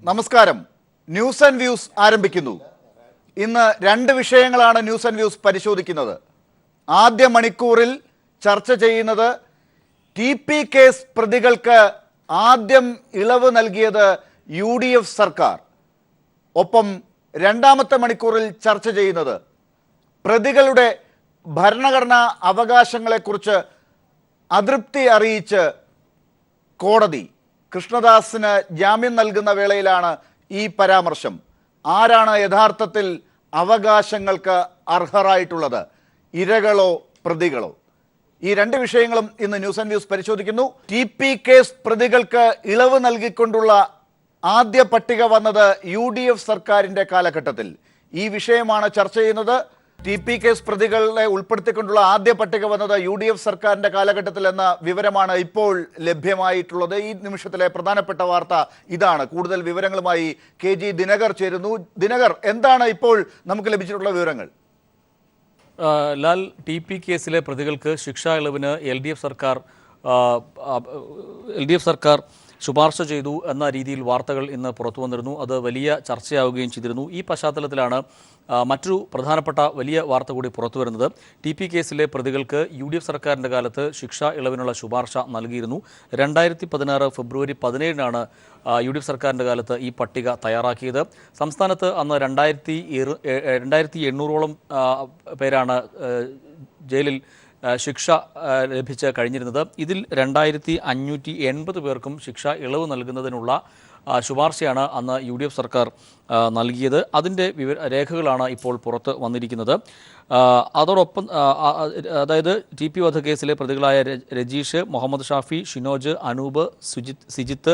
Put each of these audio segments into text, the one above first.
നമസ്കാരം. News and views ആരംഭിക്കുന്നു. ഇന്ന് രണ്ട് വിഷയങ്ങളാണ് ന്യൂസ് ആൻഡ് വ്യൂസ് പരിശോധിക്കുന്നത്. ആദ്യ മണിക്കൂറിൽ ചർച്ച ചെയ്യുന്നത് TP കേസ് പ്രതികൾക്ക് ആദ്യം ഇളവ് നൽകിയത് UDF സർക്കാർ. ഒപ്പം രണ്ടാമത്തെ മണിക്കൂറിൽ ചർച്ച ചെയ്യുന്നത് പ്രതികളുടെ ഭരണഘടനാ അവകാശങ്ങളെക്കുറിച്ച് അതൃപ്തി അറിയിച്ച് കോടതി കൃഷ്ണദാസിന് ജാമ്യം നൽകുന്ന വേളയിലാണ് ഈ പരാമർശം. ആരാണ് യഥാർത്ഥത്തിൽ അവകാശങ്ങൾക്ക് അർഹരായിട്ടുള്ളത്, ഇരകളോ പ്രതികളോ? ഈ രണ്ട് വിഷയങ്ങളും ഇന്ന് ന്യൂസ് ആൻഡ് വ്യൂസ് പരിശോധിക്കുന്നു. TP കേസ് പ്രതികൾക്ക് ഇളവ് നൽകിക്കൊണ്ടുള്ള ആദ്യ പട്ടിക വന്നത് UDF സർക്കാരിന്റെ കാലഘട്ടത്തിൽ. ഈ വിഷയമാണ് ചർച്ച ചെയ്യുന്നത്. TP കേസ് പ്രതികളെ ഉൾപ്പെടുത്തിക്കൊണ്ടുള്ള ആദ്യ പട്ടിക വന്നത് UDF സർക്കാരിന്റെ കാലഘട്ടത്തിൽ എന്ന വിവരമാണ് ഇപ്പോൾ ലഭ്യമായിട്ടുള്ളത്. ഈ നിമിഷത്തിലെ പ്രധാനപ്പെട്ട വാർത്ത ഇതാണ്. കൂടുതൽ വിവരങ്ങളുമായി KG ദിനകർ ചേരുന്നു. ദിനകർ, എന്താണ് ഇപ്പോൾ നമുക്ക് ലഭിച്ചിട്ടുള്ള വിവരങ്ങൾ? ലാൽ, TP കേസിലെ പ്രതികൾക്ക് ശിക്ഷാ ഇളവിന് LDF സർക്കാർ ശുപാർശ ചെയ്തു എന്ന രീതിയിൽ വാർത്തകൾ ഇന്ന് പുറത്തു വന്നിരുന്നു. അത് വലിയ ചർച്ചയാവുകയും ചെയ്തിരുന്നു. ഈ പശ്ചാത്തലത്തിലാണ് മറ്റൊരു പ്രധാനപ്പെട്ട വലിയ വാർത്ത കൂടി പുറത്തു വരുന്നത്. TP കേസിലെ പ്രതികൾക്ക് UDF സർക്കാരിൻ്റെ കാലത്ത് ശിക്ഷാ ഇളവിനുള്ള ശുപാർശ നൽകിയിരുന്നു. 2016 ഫെബ്രുവരി 17 UDF സർക്കാരിൻ്റെ കാലത്ത് ഈ പട്ടിക തയ്യാറാക്കിയത്. സംസ്ഥാനത്ത് അന്ന് 2800ഓളം പേരാണ് ജയിലിൽ ശിക്ഷ ലഭിച്ച് കഴിഞ്ഞിരുന്നത്. ഇതിൽ 2580 പേർക്കും ശിക്ഷ ഇളവ് നൽകുന്നതിനുള്ള ശുപാർശയാണ് അന്ന് UDF സർക്കാർ നൽകിയത്. അതിൻ്റെ രേഖകളാണ് ഇപ്പോൾ പുറത്ത് വന്നിരിക്കുന്നത്. അതോടൊപ്പം അതായത് TP വധക്കേസിലെ പ്രതികളായ രജീഷ്, മുഹമ്മദ് ഷാഫി, ഷിനോജ്, അനൂപ്, സിജിത്ത്,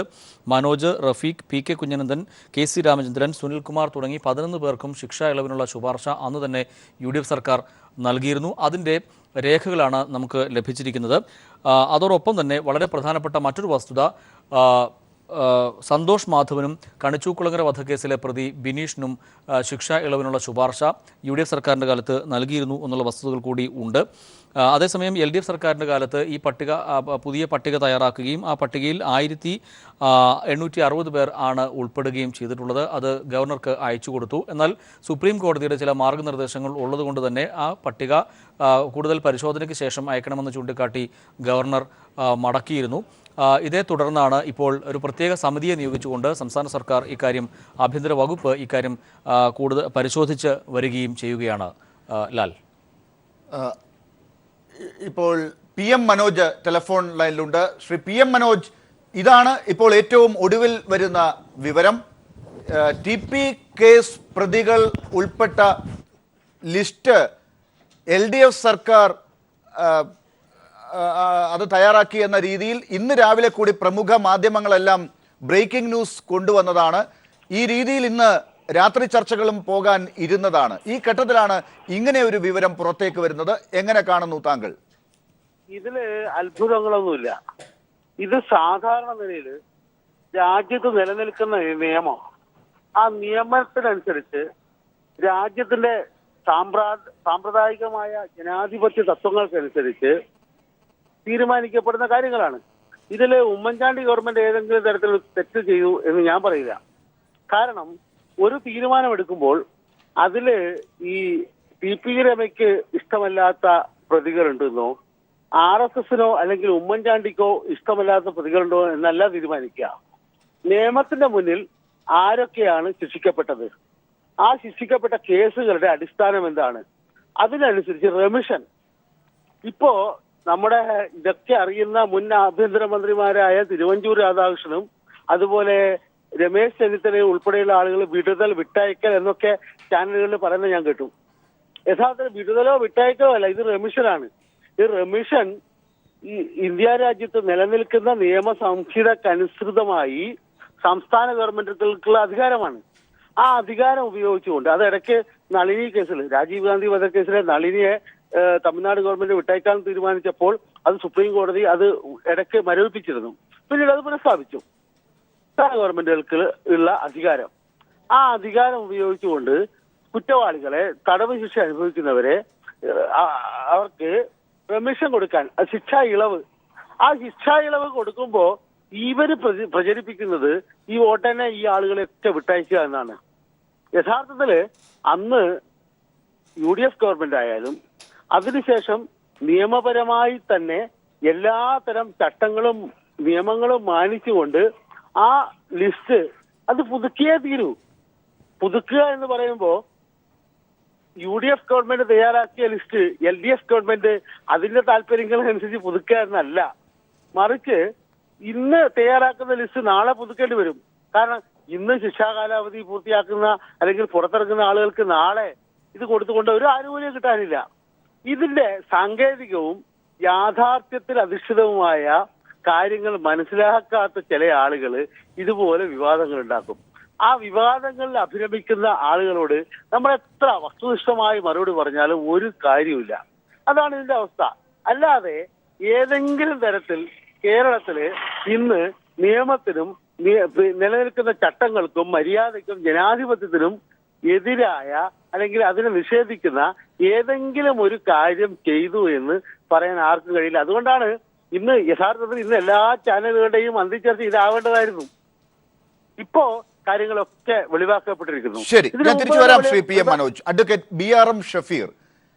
മനോജ്, റഫീഖ്, PK കുഞ്ഞനന്ദൻ, KC രാമചന്ദ്രൻ, സുനിൽകുമാർ തുടങ്ങി 11 പേർക്കും ശിക്ഷാ ഇളവിനുള്ള ശുപാർശ അന്ന് തന്നെ UDF സർക്കാർ നൽകിയിരുന്നു. അതിൻ്റെ രേഖകളാണ് നമുക്ക് ലഭിച്ചിരിക്കുന്നത്. അതോടൊപ്പം തന്നെ വളരെ പ്രധാനപ്പെട്ട മറ്റൊരു വസ്തുത, സന്തോഷ് മാധവനും കണിച്ചൂക്കുളങ്ങര വധക്കേസിലെ പ്രതി ബിനീഷിനും ശിക്ഷാ ഇളവിനുള്ള ശുപാർശ UDF സർക്കാരിൻ്റെ കാലത്ത് നൽകിയിരുന്നു എന്നുള്ള വസ്തുതകൾ കൂടി ഉണ്ട്. അതേസമയം LDF സർക്കാരിൻ്റെ കാലത്ത് ഈ പുതിയ പട്ടിക തയ്യാറാക്കുകയും ആ പട്ടികയിൽ 1860 പേർ ആണ് ഉൾപ്പെടുകയും ചെയ്തിട്ടുള്ളത്. അത് ഗവർണർക്ക് അയച്ചു കൊടുത്തു. എന്നാൽ സുപ്രീം കോടതിയുടെ ചില മാർഗനിർദ്ദേശങ്ങൾ ഉള്ളതുകൊണ്ട് തന്നെ ആ പട്ടിക കൂടുതൽ പരിശോധനയ്ക്ക് ശേഷം അയക്കണമെന്ന് ചൂണ്ടിക്കാട്ടി ഗവർണർ മടക്കിയിരുന്നു. ഇതേ തുടർന്നാണ് ഇപ്പോൾ ഒരു പ്രത്യേക സമിതിയെ നിയോഗിച്ചുകൊണ്ട് സംസ്ഥാന സർക്കാർ ഇക്കാര്യം, ആഭ്യന്തര വകുപ്പ് ഇക്കാര്യം കൂടുതൽ പരിശോധിച്ച് വരികയും ചെയ്യുകയാണ്. ലാൽ, ഇപ്പോൾ PM മനോജ് ടെലിഫോൺ ലൈനിലുണ്ട്. ശ്രീ PM മനോജ്, ഇതാണ് ഇപ്പോൾ ഏറ്റവും ഒടുവിൽ വരുന്ന വിവരം. TP കേസ് പ്രതികൾ ഉൾപ്പെട്ട ലിസ്റ്റ് LDF സർക്കാർ അത് തയ്യാറാക്കി എന്ന രീതിയിൽ ഇന്ന് രാവിലെ കൂടി പ്രമുഖ മാധ്യമങ്ങളെല്ലാം ബ്രേക്കിംഗ് ന്യൂസ് കൊണ്ടുവന്നതാണ്. ഈ രീതിയിൽ ഇന്ന് രാത്രി ചർച്ചകളും പോകാൻ ഇരുന്നതാണ്. ഈ ഘട്ടത്തിലാണ് ഇങ്ങനെ ഒരു വിവരം പുറത്തേക്ക് വരുന്നത്. എങ്ങനെ കാണുന്നു താങ്കൾ? ഇതില് അത്ഭുതങ്ങളൊന്നുമില്ല. ഇത് സാധാരണ നിലയിൽ രാജ്യത്ത് നിലനിൽക്കുന്ന നിയമം, ആ നിയമത്തിനനുസരിച്ച് രാജ്യത്തിന്റെ സാമ്പ്രദായികമായ ജനാധിപത്യ തത്വങ്ങൾക്കനുസരിച്ച് തീരുമാനിക്കപ്പെടുന്ന കാര്യങ്ങളാണ്. ഇതില് ഉമ്മൻചാണ്ടി ഗവൺമെന്റ് ഏതെങ്കിലും തരത്തിൽ തെറ്റ് ചെയ്തു എന്ന് ഞാൻ പറയില്ല. കാരണം ഒരു തീരുമാനമെടുക്കുമ്പോൾ അതില് ഈ TP രമയ്ക്ക് ഇഷ്ടമല്ലാത്ത പ്രതികളുണ്ടെന്നോ RSSനോ അല്ലെങ്കിൽ ഉമ്മൻചാണ്ടിക്കോ ഇഷ്ടമല്ലാത്ത പ്രതികളുണ്ടോ എന്നല്ല തീരുമാനിക്കുക. നിയമത്തിന്റെ മുന്നിൽ ആരൊക്കെയാണ് ശിക്ഷിക്കപ്പെട്ടത്, ആ ശിക്ഷിക്കപ്പെട്ട കേസുകളുടെ അടിസ്ഥാനം എന്താണ്, അതിനനുസരിച്ച് റെമിഷൻ. ഇപ്പോ നമ്മുടെ ഇതൊക്കെ അറിയുന്ന മുൻ ആഭ്യന്തരമന്ത്രിമാരായ തിരുവഞ്ചൂർ രാധാകൃഷ്ണനും അതുപോലെ രമേശ് ചെന്നിത്തലയും ഉൾപ്പെടെയുള്ള ആളുകൾ വിട്ടയക്കൽ എന്നൊക്കെ ചാനലുകളിൽ പറയുന്നത് ഞാൻ കേട്ടു. യഥാർത്ഥത്തിൽ വിടുതലോ വിട്ടയക്കലോ അല്ല, ഇത് റെമിഷനാണ്. ഈ റെമിഷൻ ഈ ഇന്ത്യ രാജ്യത്ത് നിലനിൽക്കുന്ന നിയമസംഹിതക്കനുസൃതമായി സംസ്ഥാന ഗവൺമെന്റുകൾക്കുള്ള അധികാരമാണ്. ആ അധികാരം ഉപയോഗിച്ചുകൊണ്ട് അത് ഇടയ്ക്ക് നളിനി കേസിൽ, രാജീവ് ഗാന്ധി വധക്കേസിലെ നളിനിയെ തമിഴ്നാട് ഗവൺമെന്റ് വിട്ടയക്കാൻ തീരുമാനിച്ചപ്പോൾ അത് സുപ്രീം കോടതി അത് ഇടയ്ക്ക് മരവിപ്പിച്ചിരുന്നു. പിന്നീട് അത് പുനഃസ്ഥാപിച്ചു. സംസ്ഥാന ഗവൺമെന്റുകൾക്ക് ഉള്ള അധികാരം, ആ അധികാരം ഉപയോഗിച്ചുകൊണ്ട് കുറ്റവാളികളെ, തടവ് ശിക്ഷ അനുഭവിക്കുന്നവരെ അവർക്ക് പെർമിഷൻ കൊടുക്കാൻ, ശിക്ഷാ ഇളവ്, ആ ശിക്ഷാ ഇളവ് കൊടുക്കുമ്പോൾ ഇവര് പ്രചരിപ്പിക്കുന്നത് ഈ വോട്ടനെ ഈ ആളുകളെയൊക്കെ വിട്ടയക്കുക എന്നാണ്. യഥാർത്ഥത്തില് അന്ന് UDF ഗവൺമെന്റ് ആയാലും അതിനുശേഷം നിയമപരമായി തന്നെ എല്ലാത്തരം ചട്ടങ്ങളും നിയമങ്ങളും മാനിച്ചുകൊണ്ട് ആ ലിസ്റ്റ് അത് പുതുക്കിയേ തീരൂ. പുതുക്കുക എന്ന് പറയുമ്പോൾ UDF ഗവൺമെന്റ് തയ്യാറാക്കിയ ലിസ്റ്റ് LDF ഗവൺമെന്റ് അതിന്റെ താല്പര്യങ്ങളനുസരിച്ച് പുതുക്കുക എന്നല്ല, മറിച്ച് ഇന്ന് തയ്യാറാക്കുന്ന ലിസ്റ്റ് നാളെ പുതുക്കേണ്ടി വരും. കാരണം ഇന്ന് ശിക്ഷാ കാലാവധി പൂർത്തിയാക്കുന്ന അല്ലെങ്കിൽ പുറത്തിറങ്ങുന്ന ആളുകൾക്ക് നാളെ ഇത് കൊടുത്തുകൊണ്ട് ഒരു ആനുകൂല്യം കിട്ടാനില്ല. ഇതിന്റെ സാങ്കേതികവും യാഥാർത്ഥ്യത്തിൽ അധിഷ്ഠിതവുമായ കാര്യങ്ങൾ മനസ്സിലാക്കാത്ത ചില ആളുകൾ ഇതുപോലെ വിവാദങ്ങൾ ഉണ്ടാക്കും. ആ വിവാദങ്ങളിൽ അഭിരമിക്കുന്ന ആളുകളോട് നമ്മൾ എത്ര വസ്തുനിഷ്ഠമായി മറുപടി പറഞ്ഞാലും ഒരു കാര്യമില്ല. അതാണ് ഇതിന്റെ അവസ്ഥ. അല്ലാതെ ഏതെങ്കിലും തരത്തിൽ കേരളത്തില് ഇന്ന് നിയമത്തിനും നിലനിൽക്കുന്ന ചട്ടങ്ങൾക്കും മര്യാദയ്ക്കും ജനാധിപത്യത്തിനും എതിരായ അല്ലെങ്കിൽ അതിനെ നിഷേധിക്കുന്ന ഏതെങ്കിലും ഒരു കാര്യം ചെയ്തു എന്ന് പറയാൻ ആർക്കും കഴിയില്ല. അതുകൊണ്ടാണ് ഇന്ന് യഥാർത്ഥത്തിൽ ഇന്ന് എല്ലാ ചാനലുകളുടെയും അന്തിച്ചർച്ച ഇതാവേണ്ടതായിരുന്നു. ഇപ്പോ കാര്യങ്ങളൊക്കെ വെളിവാക്കപ്പെട്ടിരിക്കുന്നു. ശരി, ഞാൻ തിരിച്ചു വരാം. Shri PM Manoj, advocate BRM Shafeer,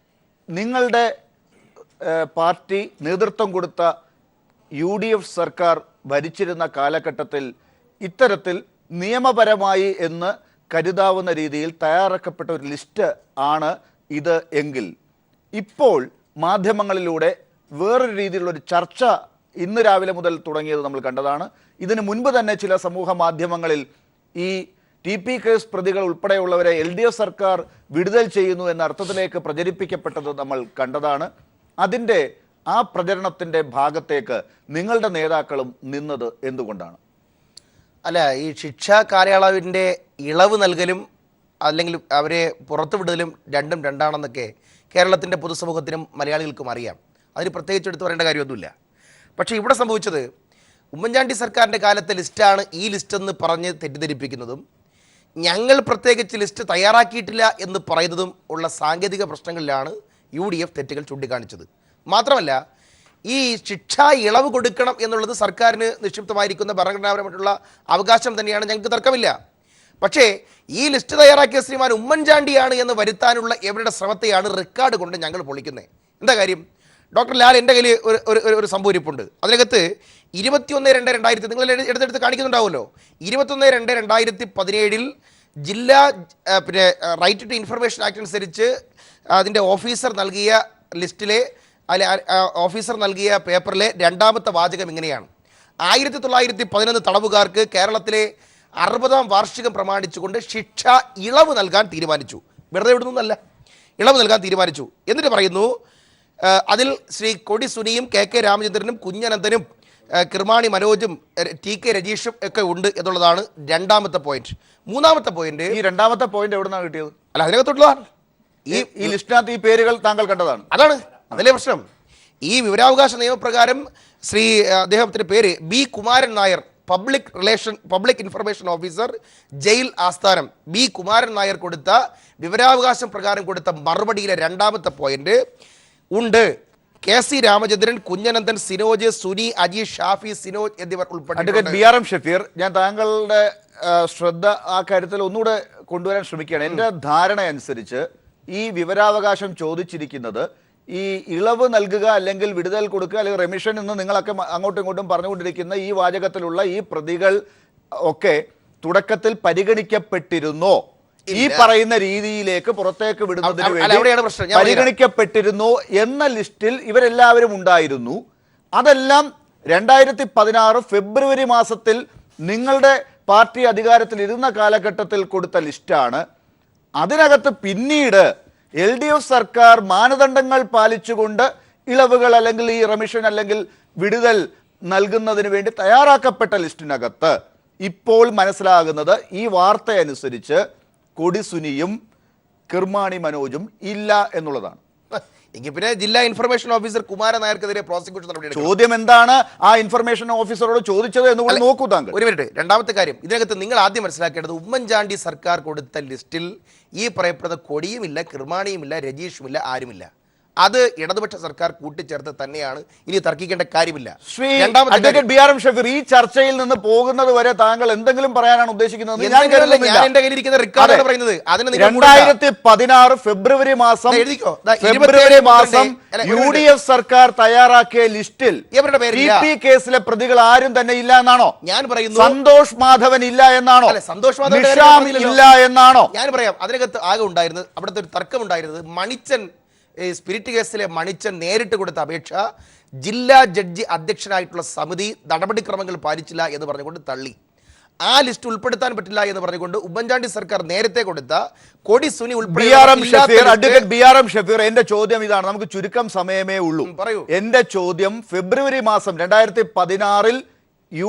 നിങ്ങളുടെ പാർട്ടി നേതൃത്വം കൊടുത്ത UDF സർക്കാർ ഭരിച്ചിരുന്ന കാലഘട്ടത്തിൽ ഇത്തരത്തിൽ നിയമപരമായി എന്ന് കരുതാവുന്ന രീതിയിൽ തയ്യാറാക്കപ്പെട്ട ഒരു ലിസ്റ്റ് ആണ് ഇത് എങ്കിൽ ഇപ്പോൾ മാധ്യമങ്ങളിലൂടെ വേറൊരു രീതിയിലുള്ളൊരു ചർച്ച ഇന്ന് രാവിലെ മുതൽ തുടങ്ങിയത് നമ്മൾ കണ്ടതാണ്. ഇതിനു മുൻപ് തന്നെ ചില സമൂഹ മാധ്യമങ്ങളിൽ ഈ TP കേസ് പ്രതികൾ ഉൾപ്പെടെയുള്ളവരെ LDF സർക്കാർ വിടുതൽ ചെയ്യുന്നു എന്ന അർത്ഥത്തിലേക്ക് പ്രചരിപ്പിക്കപ്പെട്ടത് നമ്മൾ കണ്ടതാണ്. അതിൻ്റെ ആ പ്രചരണത്തിൻ്റെ ഭാഗത്തേക്ക് നിങ്ങളുടെ നേതാക്കളും നിന്നത് എന്തുകൊണ്ടാണ്? അല്ല, ഈ ശിക്ഷാ കാലയളവിൻ്റെ ഇളവ് നൽകലും അല്ലെങ്കിൽ അവരെ പുറത്തുവിടലും രണ്ടും രണ്ടാണെന്നൊക്കെ കേരളത്തിൻ്റെ പൊതുസമൂഹത്തിനും മലയാളികൾക്കും അറിയാം. അതിന് പ്രത്യേകിച്ച് എടുത്തു പറയേണ്ട കാര്യമൊന്നുമില്ല. പക്ഷേ ഇവിടെ സംഭവിച്ചത് ഉമ്മൻചാണ്ടി സർക്കാരിൻ്റെ കാലത്തെ ലിസ്റ്റാണ് ഈ ലിസ്റ്റെന്ന് പറഞ്ഞ് തെറ്റിദ്ധരിപ്പിക്കുന്നതും ഞങ്ങൾ പ്രത്യേകിച്ച് ലിസ്റ്റ് തയ്യാറാക്കിയിട്ടില്ല എന്ന് പറയുന്നതും ഉള്ള സാങ്കേതിക പ്രശ്നങ്ങളിലാണ് UDF തെറ്റുകൾ ചൂണ്ടിക്കാണിച്ചത്. മാത്രമല്ല, ഈ ശിക്ഷാ ഇളവ് കൊടുക്കണം എന്നുള്ളത് സർക്കാരിന് നിക്ഷിപ്തമായിരിക്കുന്ന ഭരണഘടനാപരമായിട്ടുള്ള അവകാശം തന്നെയാണ്, ഞങ്ങൾക്ക് തർക്കമില്ല. പക്ഷേ ഈ ലിസ്റ്റ് തയ്യാറാക്കിയ ശ്രീമാൻ ഉമ്മൻചാണ്ടിയാണ് എന്ന് വരുത്താനുള്ള എവരുടെ ശ്രമത്തെയാണ് റെക്കോർഡ് കൊണ്ട് ഞങ്ങൾ പൊളിക്കുന്നത്. എന്താ കാര്യം? ഡോക്ടർ ലാൽ എൻ്റെ കയ്യിൽ ഒരു സംഭവരിപ്പുണ്ട്. അതിനകത്ത് 21/2/2000 നിങ്ങൾ എടുത്തെടുത്ത് കാണിക്കുന്നുണ്ടാവുമല്ലോ. 21/2/2017 ജില്ലാ റൈറ്റ് ടു ഇൻഫർമേഷൻ ആക്ട് അനുസരിച്ച് അതിൻ്റെ ഓഫീസർ നൽകിയ ലിസ്റ്റിലെ ഓഫീസർ നൽകിയ പേപ്പറിലെ രണ്ടാമത്തെ വാചകം ഇങ്ങനെയാണ്: 1911 തടവുകാർക്ക് കേരളത്തിലെ 60ാം വാർഷികം പ്രമാണിച്ചുകൊണ്ട് ശിക്ഷ ഇളവ് നൽകാൻ തീരുമാനിച്ചു. വെറുതെ വിടുന്നല്ല, ഇളവ് നൽകാൻ തീരുമാനിച്ചു. എന്നിട്ട് പറയുന്നു, അതിൽ ശ്രീ കൊടി സുനിയും KK രാമചന്ദ്രനും കുഞ്ഞനന്തനും കിർമാണി മനോജും TK രജീഷും ഒക്കെ ഉണ്ട് എന്നുള്ളതാണ് രണ്ടാമത്തെ പോയിന്റ്. മൂന്നാമത്തെ പോയിന്റ്, ഈ രണ്ടാമത്തെ പോയിന്റ് എവിടെ നിന്നാണ് കിട്ടിയത്? അല്ല, അതിനകത്തുള്ളതാണ്. ഈ ലിസ്റ്റിനകത്ത് ഈ പേരുകൾ താങ്കൾ കണ്ടതാണ്. അതാണ് അതിലെ പ്രശ്നം. ഈ വിവരാവകാശ നിയമപ്രകാരം അദ്ദേഹത്തിന്റെ പേര് B. Kumaran Nair, public information officer, jail ആസ്ഥാനം. B. കുമാരൻ നായർ കൊടുത്ത വിവരാവകാശം പ്രകാരം കൊടുത്ത മറുപടിയിലെ രണ്ടാമത്തെ പോയിന്റ് ഉണ്ട്. KC രാമചന്ദ്രൻ, കുഞ്ഞനന്ദൻ, സിനോജ്, സുനി, അജീഷ്, ഷാഫി, സിനോജ് എന്നിവർ ഉൾപ്പെടെ. BRM ഷഫീർ, ഞാൻ താങ്കളുടെ ശ്രദ്ധ ആ കാര്യത്തിൽ ഒന്നുകൂടെ കൊണ്ടുവരാൻ ശ്രമിക്കുകയാണ്. എൻ്റെ ധാരണ അനുസരിച്ച് ഈ വിവരാവകാശം ചോദിച്ചിരിക്കുന്നത് ഈ ഇളവ് നൽകുക അല്ലെങ്കിൽ വിടുതൽ കൊടുക്കുക അല്ലെങ്കിൽ റെമിഷൻ എന്ന് നിങ്ങളൊക്കെ അങ്ങോട്ടും ഇങ്ങോട്ടും പറഞ്ഞുകൊണ്ടിരിക്കുന്ന ഈ വാചകത്തിലുള്ള ഈ പ്രതികൾ ഒക്കെ തുടക്കത്തിൽ പരിഗണിക്കപ്പെട്ടിരുന്നോ? ഈ പറയുന്ന രീതിയിലേക്ക് പുറത്തേക്ക് വിടുന്നതിന് വേണ്ടി പരിഗണിക്കപ്പെട്ടിരുന്നോ എന്ന ലിസ്റ്റിൽ ഇവരെല്ലാവരും ഉണ്ടായിരുന്നു. അതെല്ലാം 2016 ഫെബ്രുവരി മാസത്തിൽ നിങ്ങളുടെ പാർട്ടി അധികാരത്തിൽ ഇരുന്ന കാലഘട്ടത്തിൽ കൊടുത്ത ലിസ്റ്റാണ്. അതിനകത്ത് പിന്നീട് LDF സർക്കാർ മാനദണ്ഡങ്ങൾ പാലിച്ചുകൊണ്ട് ഇളവുകൾ അല്ലെങ്കിൽ ഈ റെമിഷൻ അല്ലെങ്കിൽ വിടുതൽ നൽകുന്നതിന് വേണ്ടി തയ്യാറാക്കപ്പെട്ട ലിസ്റ്റിനകത്ത് ഇപ്പോൾ മനസ്സിലാകുന്നത് ഈ വാർത്തയനുസരിച്ച് കൊടി സുനിയും കിർമാണി മനോജും ഇല്ല എന്നുള്ളതാണ്. എങ്കിൽ പിന്നെ ജില്ലാ ഇൻഫർമേഷൻ ഓഫീസർ കുമാരൻ നായർക്കെതിരെ പ്രോസിക്യൂഷൻ നടപടി. ചോദ്യം എന്താണ് ആ ഇൻഫർമേഷൻ ഓഫീസറോട് ചോദിച്ചത് എന്നുകൂടി നോക്കൂ താങ്കൾ. ഒരു മിനിറ്റ്. രണ്ടാമത്തെ കാര്യം, ഇതിനകത്ത് നിങ്ങൾ ആദ്യം മനസ്സിലാക്കേണ്ടത് ഉമ്മൻചാണ്ടി സർക്കാർ കൊടുത്ത ലിസ്റ്റിൽ ഈ പറയപ്പെടുന്ന കൊടിയുമില്ല, കിർമാണിയുമില്ല, രജീഷുമില്ല, ആരുമില്ല. അത് ഇടതുപക്ഷ സർക്കാർ കൂട്ടിച്ചേർത്ത് തന്നെയാണ്, ഇനി തർക്കിക്കേണ്ട കാര്യമില്ല. ശ്രീ അഡ്വക്കേറ്റ് BRM ഷഫീർ, ഈ ചർച്ചയിൽ നിന്ന് പോകുന്നത് വരെ താങ്കൾ എന്തെങ്കിലും പറയാനാണ് ഉദ്ദേശിക്കുന്നത്? ഞാൻ കരുതുന്നില്ല. എന്റെ കയ്യിലിരിക്കുന്ന റെക്കോർഡാണ് പറയുന്നത്. അതിന് 2016 ഫെബ്രുവരി മാസം UDF സർക്കാർ തയ്യാറാക്കിയ ലിസ്റ്റിൽ ഇവരുടെ പേരില്ല. TP കേസിലെ പ്രതികൾ ആരും തന്നെ ഇല്ല എന്നാണോ ഞാൻ പറയുന്നു? സന്തോഷ് മാധവൻ ഇല്ല എന്നാണോ? സന്തോഷ് മാധവൻ ഇല്ല എന്നാണോ? ഞാൻ പറയാം. അതിനകത്ത് ആകെ ഉണ്ടായിരുന്നത്, അവിടുത്തെ ഒരു തർക്കം ഉണ്ടായിരുന്നത്, മണിച്ചൻ സ്പിരിറ്റ് കേസിലെ മണിച്ചൻ നേരിട്ട് കൊടുത്ത അപേക്ഷ ജില്ലാ ജഡ്ജി അധ്യക്ഷനായിട്ടുള്ള സമിതി നടപടിക്രമങ്ങൾ പാലിച്ചില്ല എന്ന് പറഞ്ഞുകൊണ്ട് തള്ളി. ആ ലിസ്റ്റ് ഉൾപ്പെടുത്താൻ പറ്റില്ല എന്ന് പറഞ്ഞുകൊണ്ട് ഉമ്മൻചാണ്ടി സർക്കാർ നേരത്തെ കൊടുത്ത കൊടി സുനി അഡ്വക്കേറ്റ് BRM ഷഫീർ, എന്റെ ചോദ്യം ഇതാണ്. നമുക്ക് ചുരുക്കം സമയമേ ഉള്ളൂ. പറയൂ. എന്റെ ചോദ്യം, ഫെബ്രുവരി മാസം 2016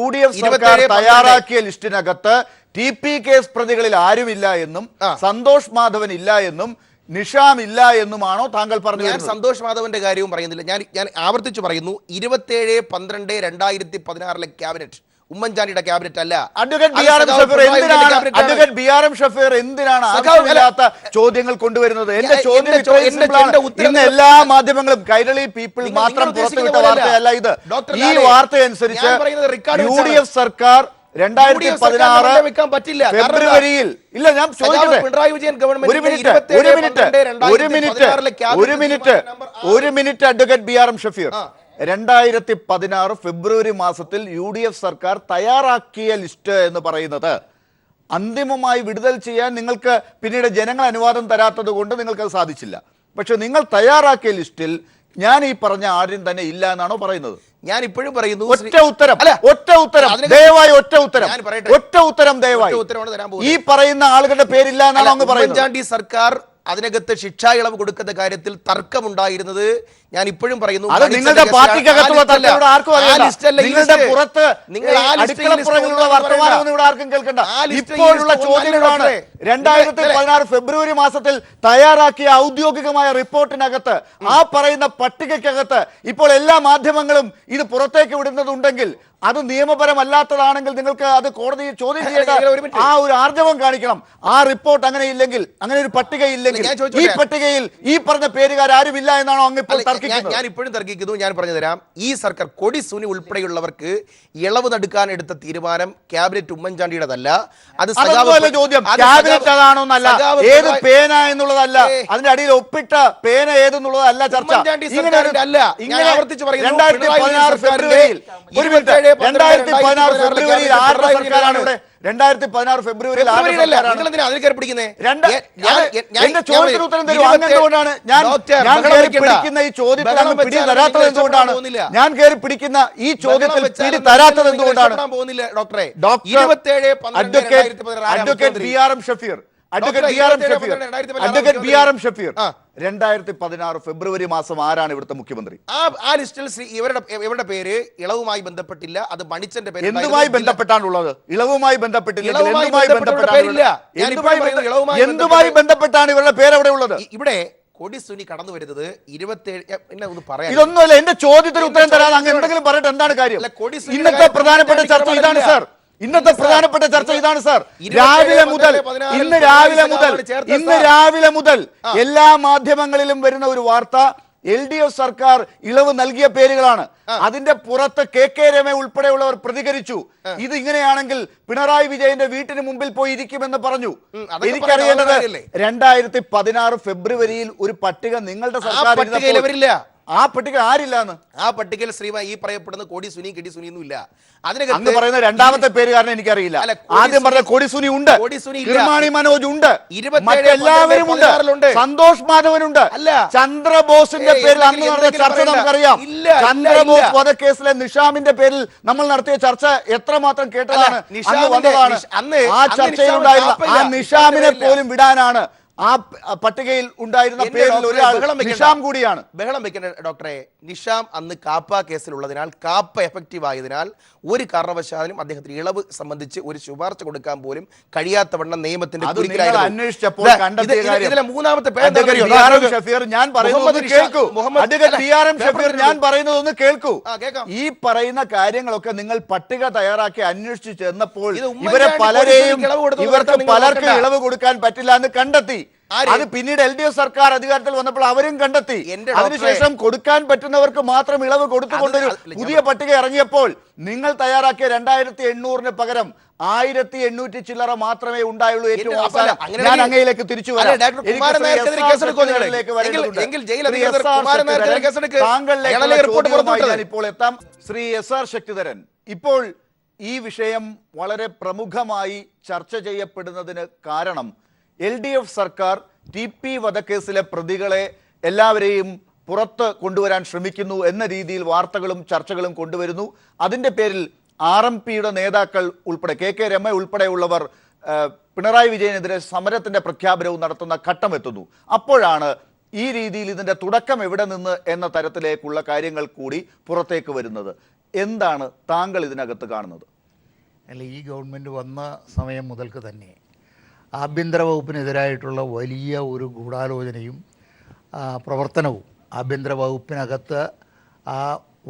UDF സർക്കാർ തയ്യാറാക്കിയ ലിസ്റ്റിനകത്ത് TP കേസ് പ്രതികളിൽ ആരുമില്ല എന്നും സന്തോഷ് മാധവൻ ഇല്ല എന്നും നിഷാം ഇല്ല എന്നുമാണോ താങ്കൾ പറഞ്ഞു? ഞാൻ സന്തോഷ് മാധവന്റെ കാര്യവും പറയുന്നില്ല. ഞാൻ ആവർത്തിച്ചു പറയുന്നു, 27/12/2016 ക്യാബിനറ്റ് ഉമ്മൻചാണ്ടിയുടെ ക്യാബിനറ്റ് അല്ല. അഡ്വക്കേറ്റ് BRM ഷഫീർ എന്തിനാണ് ആവശ്യമില്ലാത്ത ചോദ്യങ്ങൾ കൊണ്ടുവരുന്നത്? എന്റെ ചോദ്യം ഇന്ന് എല്ലാ മാധ്യമങ്ങളും കൈരളി പീപ്പിൾ മാത്രം പുറത്തുവിട്ട വാർത്തയല്ല ഇത്. ഈ വാർത്തയനുസരിച്ച് UDF സർക്കാർ 2016 ഫെബ്രുവരിയിൽ ഇല്ല, ഞാൻ ചോദിക്കട്ടെ, ഒരു മിനിറ്റ് അഡ്വക്കേറ്റ് BRM ഷഫീർ. 2016 ഫെബ്രുവരി മാസത്തിൽ UDF സർക്കാർ തയ്യാറാക്കിയ ലിസ്റ്റ് എന്ന് പറയുന്നത് അന്തിമമായി വിടുതൽ ചെയ്യാൻ നിങ്ങൾക്ക് പിന്നീട് ജനങ്ങൾ അനുവാദം തരാത്തത് കൊണ്ട് നിങ്ങൾക്ക് അത് സാധിച്ചില്ല. പക്ഷെ നിങ്ങൾ തയ്യാറാക്കിയ ലിസ്റ്റിൽ ഞാൻ ഈ പറഞ്ഞ ആരും തന്നെ ഇല്ല എന്നാണോ പറയുന്നത്? ഞാൻ ഇപ്പോഴും പറയുന്നു, ഒറ്റ ഉത്തരം ദയവായി, ഈ പറയുന്ന ആളുകളുടെ പേരില്ല എന്നാണോ അങ്ങ് പറയുന്നത്? ഉമ്മൻചാണ്ടി സർക്കാർ അതിനകത്ത് ശിക്ഷാ ഇളവ് കൊടുക്കുന്ന കാര്യത്തിൽ തർക്കമുണ്ടായിരുന്നത് ഞാൻ ഇപ്പോഴും പറയുന്നു. അത് നിങ്ങളുടെ പാർട്ടിക്കകത്തുള്ള തർക്കം ആർക്കും അറിയില്ല. നിങ്ങളുടെ പുറത്ത് അടുക്കളപ്പുറങ്ങളിലുള്ള വർത്തമാനമൊന്നും ഇവിടെ ആർക്കും കേൾക്കണ്ട. ഇപ്പോഴുള്ള ചോദ്യങ്ങളാണ് 2016 ഫെബ്രുവരി മാസത്തിൽ തയ്യാറാക്കിയ ഔദ്യോഗികമായ റിപ്പോർട്ടിനകത്ത്, ആ പറയുന്ന പട്ടികയ്ക്കകത്ത് ഇപ്പോൾ എല്ലാ മാധ്യമങ്ങളും ഇത് പുറത്തേക്ക് വിടുന്നതുണ്ടെങ്കിൽ അത് നിയമപരമല്ലാത്തതാണെങ്കിൽ നിങ്ങൾക്ക് അത് കോടതിയിൽ ചോദ്യം ചെയ്യേണ്ട ആ ഒരു ആർജവം കാണിക്കണം. ആ റിപ്പോർട്ട് അങ്ങനെ ഇല്ലെങ്കിൽ, അങ്ങനെ ഒരു പട്ടിക ഇല്ലെങ്കിൽ, ഈ പട്ടികയിൽ ഈ പറഞ്ഞ പേരുകാർ ആരുമില്ല എന്നാണോ അങ്ങ് ഇപ്പോൾ തർക്കിക്കുന്നത്? ഞാൻ ഇപ്പോഴും തർക്കിക്കുന്നു. ഞാൻ പറഞ്ഞു തരാം. ഈ സർക്കാർ കൊടി സുനി ഉൾപ്പെടെയുള്ളവർക്ക് ഇളവ് നടുക്കാൻ എടുത്ത തീരുമാനം ക്യാബിനറ്റ് ഉമ്മൻചാണ്ടിയുടേതല്ല. അത് ചോദ്യം ക്യാബിനറ്റ് അതാണോന്നല്ല, ഏത് പേന എന്നുള്ളതല്ല, അതിന്റെ അടിയിൽ ഒപ്പിട്ട പേന ഏതെന്നുള്ളതല്ല ചർച്ച. 2016 ഫെബ്രുവരിയിൽ 2016 ഫെബ്രുവരിയിൽ ആരുടെ സർക്കാരാണ് ഇവിടെ? 2016 ഫെബ്രുവരിയിൽ എന്റെ ചോദ്യത്തിന് ഉത്തരം തരും. അങ്ങെന്തുകൊണ്ടാണ് ഞാൻ കയറി പിടിക്കുന്ന ഈ ചോദ്യത്തിൽ അങ്ങ് പിടി തരാത്തത് എന്തുകൊണ്ടാണ്? ഞാൻ കയറി പിടിക്കുന്ന ഈ ചോദ്യത്തിൽ പിടി തരാത്തത് എന്തുകൊണ്ടാണ്? അഡ്വക്കേറ്റ് BRM ഷഫീർ, 2016 ഫെബ്രുവരി മാസം ആരാണ് ഇവിടുത്തെ മുഖ്യമന്ത്രി? ആ ലിസ്റ്റിൽ ഇവരുടെ പേര് ഇളവുമായി ബന്ധപ്പെട്ടില്ല. അത് മണിച്ചന്റെ പേര്. എന്തുമായി ബന്ധപ്പെട്ടാണുള്ളത്? ഇളവുമായി ബന്ധപ്പെട്ടില്ല. എന്തുമായി ബന്ധപ്പെട്ടാണ് ഇവരുടെ പേര് അവിടെ ഉള്ളത്? ഇവിടെ കൊടി സുനി കടന്നു വരുന്നത് 27 പറയാം. ഇതൊന്നുമല്ല. എന്റെ ചോദ്യത്തിന് ഉത്തരം തരാൻ അങ്ങ് എന്തെങ്കിലും പറഞ്ഞിട്ട് എന്താണ് കാര്യം? ഇന്നത്തെ പ്രധാനപ്പെട്ട ചർച്ച ഇതാണ് സാർ. ഇന്നത്തെ പ്രധാനപ്പെട്ട ചർച്ച ഇതാണ് സാർ. ഇന്ന് രാവിലെ മുതൽ എല്ലാ മാധ്യമങ്ങളിലും വരുന്ന ഒരു വാർത്ത LDF സർക്കാർ ഇളവ് നൽകിയ പേരുകളാണ്. അതിന്റെ പുറത്ത് KK രമ ഉൾപ്പെടെയുള്ളവർ പ്രതികരിച്ചു. ഇത് ഇങ്ങനെയാണെങ്കിൽ പിണറായി വിജയന്റെ വീട്ടിന് മുമ്പിൽ പോയി ഇരിക്കുമെന്ന് പറഞ്ഞു. എനിക്കറിയേണ്ടത് 2016 ഫെബ്രുവരിയിൽ ഒരു പട്ടിക നിങ്ങളുടെ സർക്കാർ, ആ പട്ടിക ആരില്ലാന്ന്? ആ പട്ടികയിൽ ശ്രീമായി ഈ പറയപ്പെടുന്ന കൊടി സുനി കിടി സുനി ഒന്നും ഇല്ല. അതിന് പറയുന്ന രണ്ടാമത്തെ പേരുകാരനെ എനിക്കറിയില്ല. ആദ്യം പറഞ്ഞ കൊടി സുനി ഉണ്ട്, കിർമാണി മനോജ് ഉണ്ട്, മറ്റെല്ലാവരും ഉണ്ട്, സന്തോഷ് മാധവൻ ഉണ്ട്. ചന്ദ്രബോസിന്റെ പേരിൽ അന്ന് നടത്തിയ ചർച്ച നമുക്കറിയാം. ചന്ദ്രബോസ് വധക്കേസിലെ നിഷാമിന്റെ പേരിൽ നമ്മൾ നടത്തിയ ചർച്ച എത്രമാത്രം കേട്ടതാണ്, അന്ന് വന്നതാണ്. ആ ചർച്ചയിലുണ്ടായിരുന്ന ആ നിഷാമിനെ പോലും വിടാനാണ് ആ പട്ടികയിൽ ഉണ്ടായിരുന്ന പേരിൽ ഒരാൾ നിഷാം കൂടിയാണ്. ബഹളം വെക്കേണ്ട ഡോക്ടറെ. നിഷാം അന്ന് കാപ്പ കേസിലുള്ളതിനാൽ, കാപ്പ എഫക്റ്റീവ് ആയതിനാൽ ഒരു കാരണവശാലും അദ്ദേഹത്തിന് ഇളവ് സംബന്ധിച്ച് ഒരു ശുപാർശ കൊടുക്കാൻ പോലും കഴിയാത്തവണ്ണം നിയമത്തിന്റെ അന്വേഷിച്ചപ്പോൾ ഇതിലെ മൂന്നാമത്തെ ഞാൻ പറയുന്നതൊന്ന് കേൾക്കൂ. ഈ പറയുന്ന കാര്യങ്ങളൊക്കെ നിങ്ങൾ പട്ടിക തയ്യാറാക്കി അന്വേഷിച്ചു ചെന്നപ്പോൾ ഇവർക്ക് പലർക്കും ഇളവ് കൊടുക്കാൻ പറ്റില്ല എന്ന് കണ്ടെത്തി. ആര്? അത് പിന്നീട് LDF സർക്കാർ അധികാരത്തിൽ വന്നപ്പോൾ അവരും കണ്ടെത്തി. എന്റെ അതിനുശേഷം കൊടുക്കാൻ പറ്റുന്നവർക്ക് മാത്രം ഇളവ് കൊടുത്തുകൊണ്ടൊരു പുതിയ പട്ടിക ഇറങ്ങിയപ്പോൾ നിങ്ങൾ തയ്യാറാക്കിയ 2800 പകരം 1800 ചില്ലറ മാത്രമേ ഉണ്ടായുള്ളൂ. ഏറ്റവും അവസാനം ഞാൻ അങ്ങയിലേക്ക് തിരിച്ചു വരാം. താങ്കളിലേക്ക് ഇപ്പോൾ എത്താം. ശ്രീ SR ശക്തിധരൻ, ഇപ്പോൾ ഈ വിഷയം വളരെ പ്രമുഖമായി ചർച്ച ചെയ്യപ്പെടുന്നതിന് കാരണം LDF സർക്കാർ TP വധക്കേസിലെ പ്രതികളെ എല്ലാവരെയും പുറത്ത് കൊണ്ടുവരാൻ ശ്രമിക്കുന്നു എന്ന രീതിയിൽ വാർത്തകളും ചർച്ചകളും കൊണ്ടുവരുന്നു. അതിൻ്റെ പേരിൽ RMPയുടെ നേതാക്കൾ ഉൾപ്പെടെ KK രമ ഉൾപ്പെടെയുള്ളവർ പിണറായി വിജയനെതിരെ സമരത്തിന്റെ പ്രഖ്യാപനവും നടത്തുന്ന ഘട്ടമെത്തുന്നു. അപ്പോഴാണ് ഈ രീതിയിൽ ഇതിന്റെ തുടക്കം എവിടെ നിന്ന് എന്ന തരത്തിലേക്കുള്ള കാര്യങ്ങൾ കൂടി പുറത്തേക്ക് വരുന്നത്. എന്താണ് താങ്കൾ ഇതിനകത്ത് കാണുന്നത്? അല്ല, ഈ ഗവൺമെൻറ് വന്ന സമയം മുതൽക്ക് തന്നെ ആഭ്യന്തര വകുപ്പിനെതിരായിട്ടുള്ള വലിയ ഒരു ഗൂഢാലോചനയും പ്രവർത്തനവും ആഭ്യന്തര വകുപ്പിനകത്ത് ആ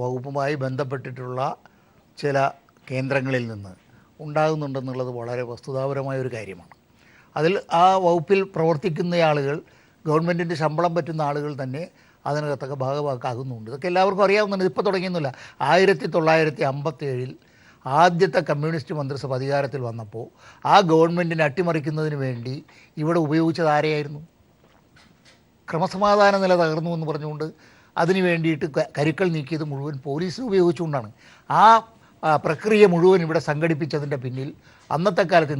വകുപ്പുമായി ബന്ധപ്പെട്ടിട്ടുള്ള ചില കേന്ദ്രങ്ങളിൽ നിന്ന് ഉണ്ടാകുന്നുണ്ടെന്നുള്ളത് വളരെ വസ്തുതാപരമായ ഒരു കാര്യമാണ്. അതിൽ ആ വകുപ്പിൽ പ്രവർത്തിക്കുന്ന ആളുകൾ, ഗവൺമെൻറ്റിൻ്റെ ശമ്പളം പറ്റുന്ന ആളുകൾ തന്നെ അതിനകത്തൊക്കെ ഭാഗവാക്കാകുന്നുണ്ട്. ഇതൊക്കെ എല്ലാവർക്കും അറിയാവുന്നതാണ്. ഇപ്പോൾ തുടങ്ങിയൊന്നുമില്ല. 1957 ആദ്യത്തെ കമ്മ്യൂണിസ്റ്റ് മന്ത്രിസഭ അധികാരത്തിൽ വന്നപ്പോൾ ആ ഗവൺമെൻറ്റിനെ അട്ടിമറിക്കുന്നതിന് വേണ്ടി ഇവിടെ ഉപയോഗിച്ചത് ആരെയായിരുന്നു? ക്രമസമാധാന നില തകർന്നു എന്ന് പറഞ്ഞുകൊണ്ട് അതിന് വേണ്ടിയിട്ട് കരുക്കൾ നീക്കിയത് മുഴുവൻ പോലീസ് ഉപയോഗിച്ചുകൊണ്ടാണ്. ആ പ്രക്രിയ മുഴുവൻ ഇവിടെ സംഘടിപ്പിച്ചതിൻ്റെ പിന്നിൽ അന്നത്തെ കാലത്ത്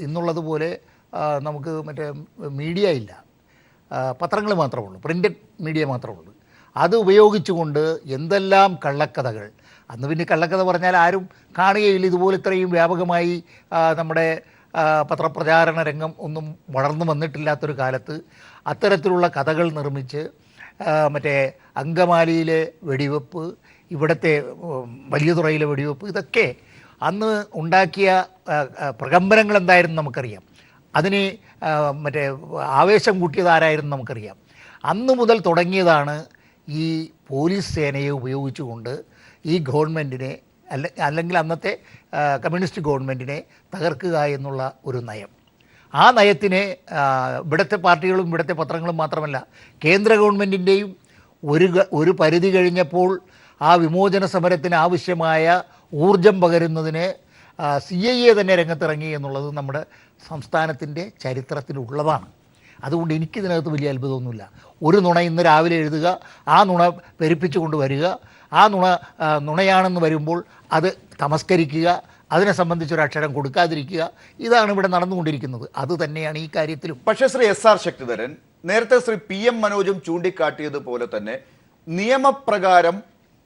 ഇന്നുള്ളതുപോലെ നമുക്ക് മറ്റേ മീഡിയ ഇല്ല, പത്രങ്ങൾ മാത്രമേ ഉള്ളൂ, പ്രിൻ്റഡ് മീഡിയ മാത്രമേ ഉള്ളൂ. അത് ഉപയോഗിച്ചുകൊണ്ട് എന്തെല്ലാം കള്ളക്കഥകൾ, അന്ന് പിന്നെ കള്ളക്കഥ പറഞ്ഞാൽ ആരും കാണുകയില്ല. ഇതുപോലെ ഇത്രയും വ്യാപകമായി നമ്മുടെ പത്രപ്രചാരണ രംഗം ഒന്നും വളർന്നു വന്നിട്ടില്ലാത്തൊരു കാലത്ത് അത്തരത്തിലുള്ള കഥകൾ നിർമ്മിച്ച് മറ്റേ അങ്കമാലിയിലെ വെടിവെപ്പ്, ഇവിടുത്തെ വലിയതുറയിലെ വെടിവെപ്പ്, ഇതൊക്കെ അന്ന് ഉണ്ടാക്കിയ പ്രകമ്പനങ്ങൾ എന്തായിരുന്നു നമുക്കറിയാം. അതിന് മറ്റേ ആവേശം കൂട്ടിയത് ആരായിരുന്നു നമുക്കറിയാം. അന്ന് മുതൽ തുടങ്ങിയതാണ് ഈ പോലീസ് സേനയെ ഉപയോഗിച്ചുകൊണ്ട് ഈ ഗവൺമെൻറ്റിനെ അല്ലെങ്കിൽ അന്നത്തെ കമ്മ്യൂണിസ്റ്റ് ഗവൺമെൻറ്റിനെ തകർക്കുക എന്നുള്ള ഒരു നയം. ആ നയത്തിനെ ഇവിടുത്തെ പാർട്ടികളും ഇവിടുത്തെ പത്രങ്ങളും മാത്രമല്ല, കേന്ദ്ര ഗവൺമെൻറ്റിൻ്റെയും ഒരു പരിധി കഴിഞ്ഞപ്പോൾ ആ വിമോചന സമരത്തിന് ആവശ്യമായ ഊർജം പകരുന്നതിന് CIA തന്നെ രംഗത്തിറങ്ങി എന്നുള്ളത് നമ്മുടെ സംസ്ഥാനത്തിൻ്റെ ചരിത്രത്തിലുള്ളതാണ്. അതുകൊണ്ട് എനിക്കിതിനകത്ത് വലിയ അത്ഭുതമൊന്നുമില്ല. ഒരു നുണ ഇന്ന് രാവിലെ എഴുതുക, ആ നുണ പെരുപ്പിച്ചു കൊണ്ടുവരിക, ആ നുണയാണെന്ന് വരുമ്പോൾ അത് തമസ്കരിക്കുക, അതിനെ സംബന്ധിച്ചൊരു അക്ഷരം കൊടുക്കാതിരിക്കുക, ഇതാണ് ഇവിടെ നടന്നുകൊണ്ടിരിക്കുന്നത്. അത് തന്നെയാണ് ഈ കാര്യത്തിലും. പക്ഷേ ശ്രീ SR ശക്തിധരൻ, നേരത്തെ ശ്രീ PM മനോജും ചൂണ്ടിക്കാട്ടിയതുപോലെ തന്നെ നിയമപ്രകാരം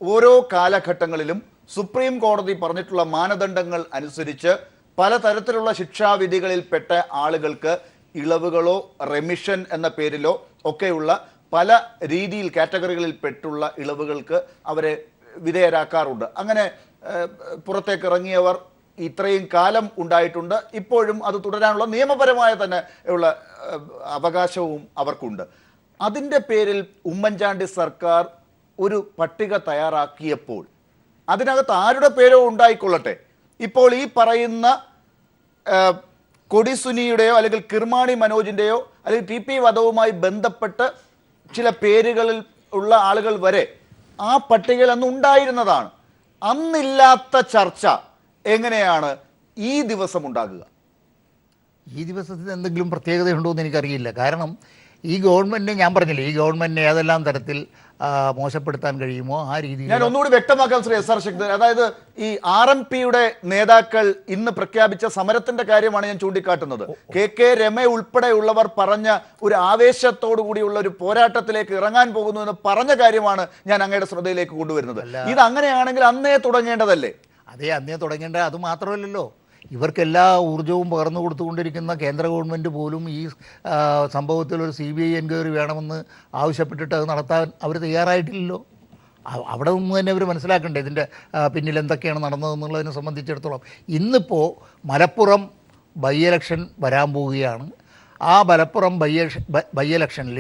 ഓരോ കാലഘട്ടങ്ങളിലും സുപ്രീം കോടതി പറഞ്ഞിട്ടുള്ള മാനദണ്ഡങ്ങൾ അനുസരിച്ച് പലതരത്തിലുള്ള ശിക്ഷാവിധികളിൽപ്പെട്ട ആളുകൾക്ക് ഇളവുകളോ റെമിഷൻ എന്ന പേരിലോ ഒക്കെയുള്ള പല രീതിയിൽ കാറ്റഗറികളിൽ പെട്ടുള്ള ഇളവുകൾക്ക് അവരെ വിധേയരാക്കാറുണ്ട്. അങ്ങനെ പുറത്തേക്ക് ഇറങ്ങിയവർ ഇത്രയും കാലം ഉണ്ടായിട്ടുണ്ട്. ഇപ്പോഴും അത് തുടരാനുള്ള നിയമപരമായ തന്നെ ഉള്ള അവകാശവും അവർക്കുണ്ട്. അതിൻ്റെ പേരിൽ ഉമ്മൻചാണ്ടി സർക്കാർ ഒരു പട്ടിക തയ്യാറാക്കിയപ്പോൾ അതിനകത്ത് ആരുടെ പേരോ ഉണ്ടായിക്കൊള്ളട്ടെ, ഇപ്പോൾ ഈ പറയുന്ന കൊടിസുനിയുടെയോ അല്ലെങ്കിൽ കിർമാണി മനോജിൻ്റെയോ അല്ലെങ്കിൽ TP വധവുമായി ബന്ധപ്പെട്ട് ചില പേരുകളിൽ ഉള്ള ആളുകൾ വരെ ആ പട്ടികയിൽ അന്ന് ഉണ്ടായിരുന്നതാണ്. അന്നില്ലാത്ത ചർച്ച എങ്ങനെയാണ് ഈ ദിവസം ഉണ്ടാകുക? ഈ ദിവസത്തിന് എന്തെങ്കിലും പ്രത്യേകതയുണ്ടോ എന്ന് എനിക്കറിയില്ല. കാരണം ഈ ഗവൺമെൻറ്റിനെ, ഞാൻ പറഞ്ഞില്ലേ, ഈ ഗവൺമെൻറ്റിനെ ഏതെല്ലാം തരത്തിൽ മോശപ്പെടുത്താൻ കഴിയുമോ ആ രീതിയിൽ. ഞാൻ ഒന്നുകൂടി വ്യക്തമാക്കാം ശ്രീ SR ശക്തിധരൻ, അതായത് ഈ RMPയുടെ നേതാക്കൾ ഇന്ന് പ്രഖ്യാപിച്ച സമരത്തിന്റെ കാര്യമാണ് ഞാൻ ചൂണ്ടിക്കാട്ടുന്നത്. KK രമ ഉൾപ്പെടെയുള്ളവർ പറഞ്ഞ ഒരു ആവേശത്തോടു കൂടിയുള്ള ഒരു പോരാട്ടത്തിലേക്ക് ഇറങ്ങാൻ പോകുന്നു എന്ന് പറഞ്ഞ കാര്യമാണ് ഞാൻ അങ്ങയുടെ ശ്രദ്ധയിലേക്ക് കൊണ്ടുവരുന്നത്. ഇത് അങ്ങനെയാണെങ്കിൽ അന്നേ തുടങ്ങേണ്ടതല്ലേ? അതെ, അന്നേ തുടങ്ങേണ്ട. അത് മാത്രമല്ലല്ലോ, ഇവർക്കെല്ലാ ഊർജവും പകർന്നു കൊടുത്തുകൊണ്ടിരിക്കുന്ന കേന്ദ്ര ഗവൺമെൻറ് പോലും ഈ സംഭവത്തിൽ ഒരു CBI എൻക്വയറി വേണമെന്ന് ആവശ്യപ്പെട്ടിട്ട് അത് നടത്താൻ അവർ തയ്യാറായിട്ടില്ലല്ലോ. അവിടെ നിന്ന് തന്നെ അവർ മനസ്സിലാക്കണ്ടേ ഇതിൻ്റെ പിന്നിൽ എന്തൊക്കെയാണ് നടന്നതെന്നുള്ളതിനെ സംബന്ധിച്ചിടത്തോളം. ഇന്നിപ്പോൾ മലപ്പുറം ബൈ ഇലക്ഷൻ വരാൻ പോവുകയാണ്. ആ മലപ്പുറം ബൈ ഇലക്ഷനിൽ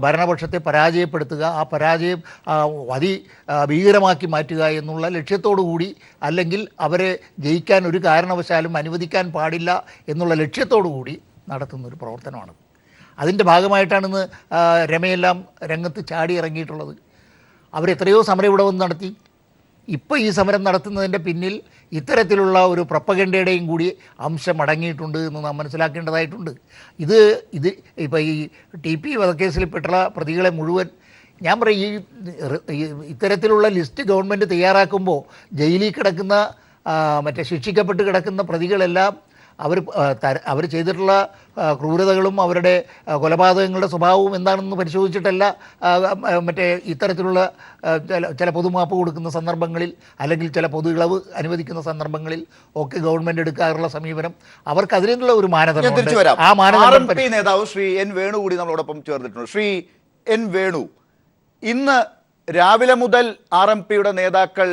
ഭരണപക്ഷത്തെ പരാജയപ്പെടുത്തുക, ആ പരാജയം ഭീകരമാക്കി മാറ്റുക എന്നുള്ള ലക്ഷ്യത്തോടു കൂടി, അല്ലെങ്കിൽ അവരെ ജയിക്കാൻ ഒരു കാരണവശാലും അനുവദിക്കാൻ പാടില്ല എന്നുള്ള ലക്ഷ്യത്തോടു കൂടി നടത്തുന്നൊരു പ്രവർത്തനമാണ്. അതിൻ്റെ ഭാഗമായിട്ടാണ് ഇന്ന് രമയെല്ലാം രംഗത്ത് ചാടി ഇറങ്ങിയിട്ടുള്ളത്. അവരെത്രയോ സമരം ഇവിടെ വന്ന് നടത്തി. ഇപ്പോൾ ഈ സമരം നടത്തുന്നതിൻ്റെ പിന്നിൽ ഇത്തരത്തിലുള്ള ഒരു പ്രൊപ്പഗൻഡയുടെയും കൂടി അംശം അടങ്ങിയിട്ടുണ്ട് എന്ന് നാം മനസ്സിലാക്കേണ്ടതായിട്ടുണ്ട്. ഇത് ഇപ്പോൾ ഈ TP വധക്കേസിൽപ്പെട്ടുള്ള പ്രതികളെ മുഴുവൻ ഞാൻ പറയും, ഈ ഇത്തരത്തിലുള്ള ലിസ്റ്റ് ഗവൺമെൻറ് തയ്യാറാക്കുമ്പോൾ ജയിലിൽ കിടക്കുന്ന ശിക്ഷിക്കപ്പെട്ട് കിടക്കുന്ന പ്രതികളെല്ലാം അവർ ചെയ്തിട്ടുള്ള ക്രൂരതകളും അവരുടെ കൊലപാതകങ്ങളുടെ സ്വഭാവവും എന്താണെന്ന് പരിശോധിച്ചിട്ടല്ല ഇത്തരത്തിലുള്ള ചില പൊതുമാപ്പ് കൊടുക്കുന്ന സന്ദർഭങ്ങളിൽ അല്ലെങ്കിൽ ചില പൊതു ഇളവ് അനുവദിക്കുന്ന സന്ദർഭങ്ങളിൽ ഒക്കെ ഗവൺമെൻറ് എടുക്കാറുള്ള സമീപനം അവർക്ക് അതിനുള്ള ഒരു മാനദണ്ഡം. ആ മാനദണ്ഡം നേതാവ് ശ്രീ N വേണു കൂടി നമ്മളോടൊപ്പം ചേർന്നിട്ടുണ്ട്. ശ്രീ N വേണു, ഇന്ന് രാവിലെ മുതൽ RMPയുടെ നേതാക്കൾ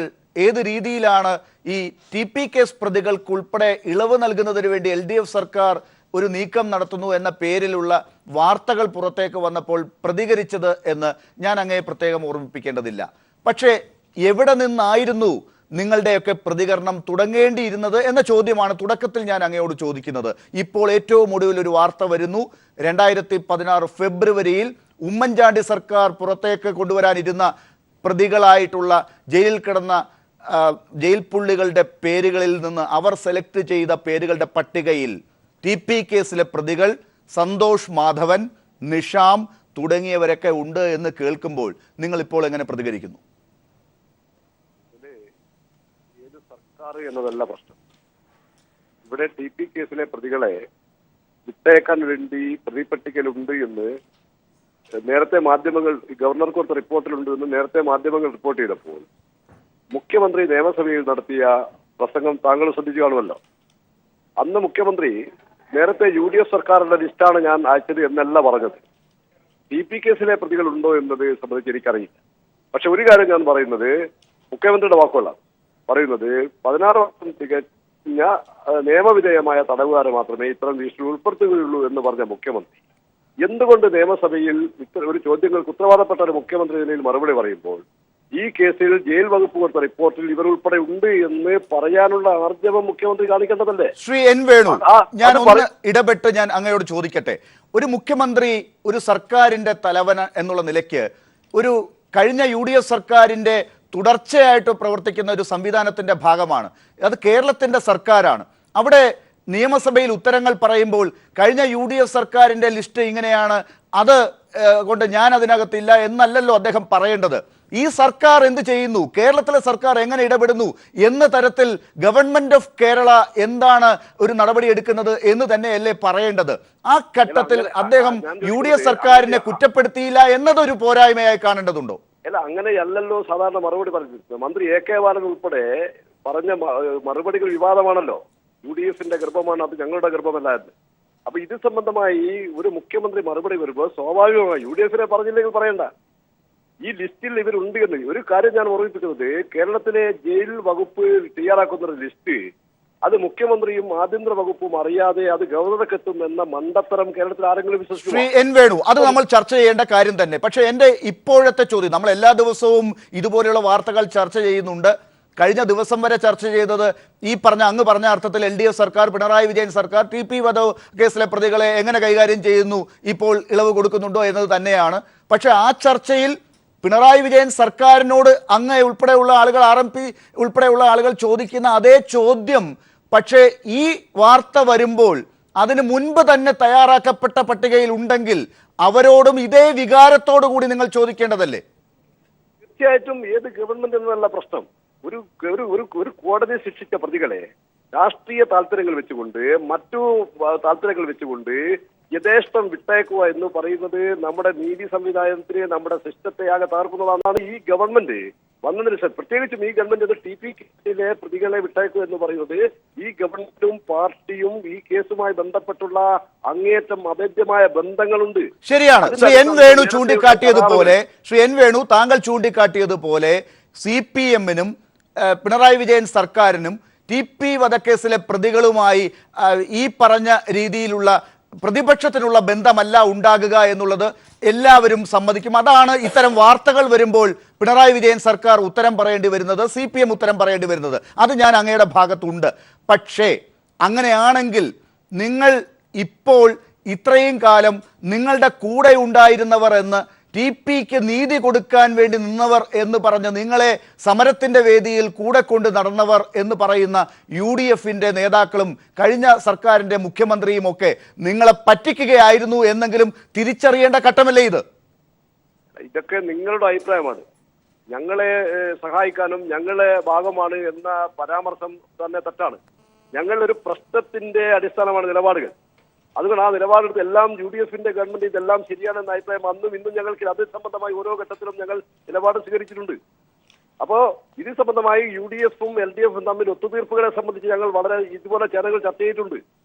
ഏത് രീതിയിലാണ് ഈ TP കേസ് പ്രതികൾക്കുൾപ്പെടെ ഇളവ് നൽകുന്നതിന് വേണ്ടി LDF സർക്കാർ ഒരു നീക്കം നടത്തുന്നു എന്ന പേരിലുള്ള വാർത്തകൾ പുറത്തേക്ക് വന്നപ്പോൾ പ്രതികരിച്ചത് എന്ന് ഞാൻ അങ്ങയെ പ്രത്യേകം ഓർമ്മിപ്പിക്കേണ്ടതില്ല. പക്ഷേ എവിടെ നിന്നായിരുന്നു നിങ്ങളുടെയൊക്കെ പ്രതികരണം തുടങ്ങേണ്ടിയിരുന്നത് എന്ന ചോദ്യമാണ് തുടക്കത്തിൽ ഞാൻ അങ്ങയോട് ചോദിക്കുന്നത്. ഇപ്പോൾ ഏറ്റവും ഒടുവിൽ ഒരു വാർത്ത വരുന്നു. 2016 ഫെബ്രുവരിയിൽ ഉമ്മൻചാണ്ടി സർക്കാർ പുറത്തേക്ക് കൊണ്ടുവരാനിരുന്ന പ്രതികളായിട്ടുള്ള ജയിലിൽ കിടന്ന ജയിൽ പുള്ളികളുടെ പേരുകളിൽ നിന്ന് അവർ സെലക്ട് ചെയ്ത പേരുകളുടെ പട്ടികയിൽ TP കേസിലെ പ്രതികൾ സന്തോഷ് മാധവൻ, നിഷാം തുടങ്ങിയവരൊക്കെ ഉണ്ട് എന്ന് കേൾക്കുമ്പോൾ നിങ്ങൾ ഇപ്പോൾ എങ്ങനെ പ്രതികരിക്കുന്നു? ഏത് സർക്കാർ എന്നതല്ല പ്രശ്നം. ഇവിടെ TP കേസിലെ പ്രതികളെ വിട്ടയക്കാൻ വേണ്ടി പ്രതിപട്ടികയിലുണ്ട് എന്ന് നേരത്തെ മാധ്യമങ്ങൾ, ഗവർണർക്ക് കൊടുത്ത റിപ്പോർട്ടിലുണ്ട് എന്ന് നേരത്തെ മാധ്യമങ്ങൾ റിപ്പോർട്ട് ചെയ്തപ്പോൾ മുഖ്യമന്ത്രി നിയമസഭയിൽ നടത്തിയ പ്രസംഗം താങ്കൾ ശ്രദ്ധിച്ചു കാണുമല്ലോ. അന്ന് മുഖ്യമന്ത്രി നേരത്തെ UDF സർക്കാരിന്റെ ലിസ്റ്റാണ് ഞാൻ അയച്ചത് എന്നല്ല പറഞ്ഞത്. TP കേസിലെ പ്രതികൾ ഉണ്ടോ എന്നത് സംബന്ധിച്ച് എനിക്കറിയില്ല. പക്ഷെ ഒരു കാര്യം ഞാൻ പറയുന്നത്, മുഖ്യമന്ത്രിയുടെ വാക്കുകളാണ് പറയുന്നത്, 16 വർഷം തികഞ്ഞ നിയമവിധേയമായ തടവുകാരെ മാത്രമേ ഇത്തരം ലിസ്റ്റിൽ ഉൾപ്പെടുത്തുകയുള്ളൂ എന്ന് പറഞ്ഞ മുഖ്യമന്ത്രി എന്തുകൊണ്ട് നിയമസഭയിൽ ഒരു ചോദ്യങ്ങൾക്ക് ഉത്തരവാദപ്പെട്ട ഒരു മുഖ്യമന്ത്രി നിലയിൽ മറുപടി പറയുമ്പോൾ ഈ കേസിൽ ജയിൽ വകുപ്പ് കൊടുത്ത റിപ്പോർട്ടിൽ ഇവർ ഉൾപ്പെടെ ഉണ്ട് എന്ന് പറയാനുള്ള ആർജവം മുഖ്യമന്ത്രി കാണിക്കേണ്ടതല്ലേ? ശ്രീ N വേണു, ഞാൻ ഇടപെട്ട് ഞാൻ അങ്ങയോട് ചോദിക്കട്ടെ. ഒരു മുഖ്യമന്ത്രി ഒരു സർക്കാരിന്റെ തലവൻ എന്നുള്ള നിലയ്ക്ക് ഒരു കഴിഞ്ഞ UDF സർക്കാരിന്റെ തുടർച്ചയായിട്ട് പ്രവർത്തിക്കുന്ന ഒരു സംവിധാനത്തിന്റെ ഭാഗമാണ്. അത് കേരളത്തിന്റെ സർക്കാരാണ്. അവിടെ നിയമസഭയിൽ ഉത്തരങ്ങൾ പറയുമ്പോൾ കഴിഞ്ഞ UDF സർക്കാരിന്റെ ലിസ്റ്റ് ഇങ്ങനെയാണ്, അത് കൊണ്ട് ഞാൻ അതിനകത്തില്ല എന്നല്ലല്ലോ അദ്ദേഹം പറയേണ്ടത്. ഈ സർക്കാർ എന്ത് ചെയ്യുന്നു, കേരളത്തിലെ സർക്കാർ എങ്ങനെ ഇടപെടുന്നു എന്ന തരത്തിൽ ഗവൺമെന്റ് ഓഫ് കേരള എന്താണ് ഒരു നടപടി എടുക്കുന്നത് എന്ന് തന്നെയല്ലേ പറയേണ്ടത്. ആ ഘട്ടത്തിൽ അദ്ദേഹം UDF സർക്കാരിനെ കുറ്റപ്പെടുത്തിയില്ല എന്നതൊരു പോരായ്മയായി കാണേണ്ടതുണ്ടോ? അല്ല, അങ്ങനെയല്ലല്ലോ സാധാരണ മറുപടി പറഞ്ഞിരുന്നത്. മന്ത്രി AK ബാലൻ ഉൾപ്പെടെ പറഞ്ഞ മറുപടികൾ വിവാദമാണല്ലോ. UDFന്റെ ഗർഭമാണ്, അത് ഞങ്ങളുടെ ഗർഭമല്ലായിരുന്നു. അപ്പൊ ഇത് സംബന്ധമായി ഒരു മുഖ്യമന്ത്രി മറുപടി വരുമ്പോൾ സ്വാഭാവികമായി UDFനെ പറഞ്ഞില്ലെങ്കിൽ പറയണ്ട, ഈ ലിസ്റ്റിൽ ഇവരുണ്ട് എന്ന്. ഒരു കാര്യം ഞാൻ ഓർമ്മിപ്പിക്കുന്നത്, കേരളത്തിലെ ജയിൽ വകുപ്പ് തയ്യാറാക്കുന്ന ഒരു ലിസ്റ്റ് അത് മുഖ്യമന്ത്രിയും ആഭ്യന്തര വകുപ്പും അറിയാതെ അത് ഗവർണർക്ക് എത്തും എന്ന മണ്ടത്തരം കേരളത്തിൽ ആരെങ്കിലും വിശ്വസിക്കും? ശ്രീ N വേണു, അത് നമ്മൾ ചർച്ച ചെയ്യേണ്ട കാര്യം തന്നെ. പക്ഷെ എന്റെ ഇപ്പോഴത്തെ ചോദ്യം, നമ്മൾ എല്ലാ ദിവസവും ഇതുപോലെയുള്ള വാർത്തകൾ ചർച്ച ചെയ്യുന്നുണ്ട്. കഴിഞ്ഞ ദിവസം വരെ ചർച്ച ചെയ്തത് ഈ അങ്ങ് പറഞ്ഞ അർത്ഥത്തിൽ LDF സർക്കാർ, പിണറായി വിജയൻ സർക്കാർ TP വധ കേസിലെ പ്രതികളെ എങ്ങനെ കൈകാര്യം ചെയ്യുന്നു, ഇപ്പോൾ ഇളവ് കൊടുക്കുന്നുണ്ടോ എന്നത് തന്നെയാണ്. പക്ഷെ ആ ചർച്ചയിൽ പിണറായി വിജയൻ സർക്കാരിനോട് അങ്ങ് ഉൾപ്പെടെയുള്ള ആളുകൾ, RMP ഉൾപ്പെടെയുള്ള ആളുകൾ ചോദിക്കുന്ന അതേ ചോദ്യം പക്ഷേ ഈ വാർത്ത വരുമ്പോൾ അതിന് മുൻപ് തന്നെ തയ്യാറാക്കപ്പെട്ട പട്ടികയിൽ ഉണ്ടെങ്കിൽ അവരോടും ഇതേ വികാരത്തോടു കൂടി നിങ്ങൾ ചോദിക്കേണ്ടതല്ലേ? തീർച്ചയായിട്ടും ഏത് ഗവൺമെന്റ് എന്നല്ല പ്രശ്നം. ഒരു കോടതി ശിക്ഷിച്ച പ്രതികളെ രാഷ്ട്രീയ താല്പര്യങ്ങൾ വെച്ചുകൊണ്ട്, മറ്റു താല്പര്യങ്ങൾ വെച്ചുകൊണ്ട് യഥേഷ്ടം വിട്ടയക്കുക എന്ന് പറയുന്നത് നമ്മുടെ നീതി സംവിധാനത്തിനെ, നമ്മുടെ സിസ്റ്റത്തെ ആകെ തകർക്കുന്നതാണ്. ഈ ഗവൺമെന്റ് വന്നതിന് ശേഷം പ്രത്യേകിച്ചും ഈ ഗവൺമെന്റ് TP കേസിലെ പ്രതികളെ വിട്ടയക്കുക എന്ന് പറയുന്നത് ഈ ഗവൺമെന്റും പാർട്ടിയും ഈ കേസുമായി ബന്ധപ്പെട്ടുള്ള അങ്ങേയറ്റം അഭേദ്യമായ ബന്ധങ്ങളുണ്ട്. ശരിയാണ്. ശ്രീ N വേണു ചൂണ്ടിക്കാട്ടിയതുപോലെ, താങ്കൾ ചൂണ്ടിക്കാട്ടിയതുപോലെ CPM-നും പിണറായി വിജയൻ സർക്കാരിനും TP വധക്കേസിലെ പ്രതികളുമായി ഈ പറഞ്ഞ രീതിയിലുള്ള പ്രതിപക്ഷത്തിനുള്ള ബന്ധമല്ല ഉണ്ടാകുക എന്നുള്ളത് എല്ലാവരും സമ്മതിക്കും. അതാണ് ഇത്തരം വാർത്തകൾ വരുമ്പോൾ പിണറായി വിജയൻ സർക്കാർ ഉത്തരം പറയേണ്ടി വരുന്നത്, CPM ഉത്തരം പറയേണ്ടി വരുന്നത്. അത് ഞാൻ അങ്ങയുടെ ഭാഗത്തുണ്ട്. പക്ഷേ അങ്ങനെയാണെങ്കിൽ നിങ്ങൾ ഇപ്പോൾ ഇത്രയും കാലം നിങ്ങളുടെ കൂടെ ഉണ്ടായിരുന്നവർ എന്ന് TPക്ക് നീതി കൊടുക്കാൻ വേണ്ടി നിന്നവർ എന്ന് പറഞ്ഞ് നിങ്ങളെ സമരത്തിൻ്റെ വേദിയിൽ കൂടെ കൊണ്ട് നടന്നവർ എന്ന് പറയുന്ന UDFന്റെ നേതാക്കളും കഴിഞ്ഞ സർക്കാരിൻ്റെ മുഖ്യമന്ത്രിയും ഒക്കെ നിങ്ങളെ പറ്റിക്കുകയായിരുന്നു എന്നെങ്കിലും തിരിച്ചറിയേണ്ട ഘട്ടമല്ലേ ഇത്? ഇതൊക്കെ നിങ്ങളുടെ അഭിപ്രായമാണ്. ഞങ്ങളെ സഹായിക്കാനും ഞങ്ങളെ ഭാഗമാണ് എന്ന പരാമർശം തന്നെ തെറ്റാണ്. ഞങ്ങൾ ഒരു പ്രശ്നത്തിന്റെ അടിസ്ഥാനമാണ് നിലപാടുകൾ. അതുകൊണ്ട് ആ നിലപാടെടുത്ത് എല്ലാം UDFന്റെ ഗവൺമെന്റ് ഇതെല്ലാം ശരിയാണെന്ന അഭിപ്രായം അന്നും ഇന്നും ഞങ്ങൾക്ക് അത് സംബന്ധമായി ഓരോ ഘട്ടത്തിലും ഞങ്ങൾ നിലപാട് സ്വീകരിച്ചിട്ടുണ്ട്. അപ്പോ ഇത് സംബന്ധമായി UDFും LDFും തമ്മിൽ ഒത്തുതീർപ്പുകളെ സംബന്ധിച്ച് ഞങ്ങൾ വളരെ ഇതുപോലെ ചർച്ചകൾ ചർച്ച ചെയ്തിട്ടുണ്ട്.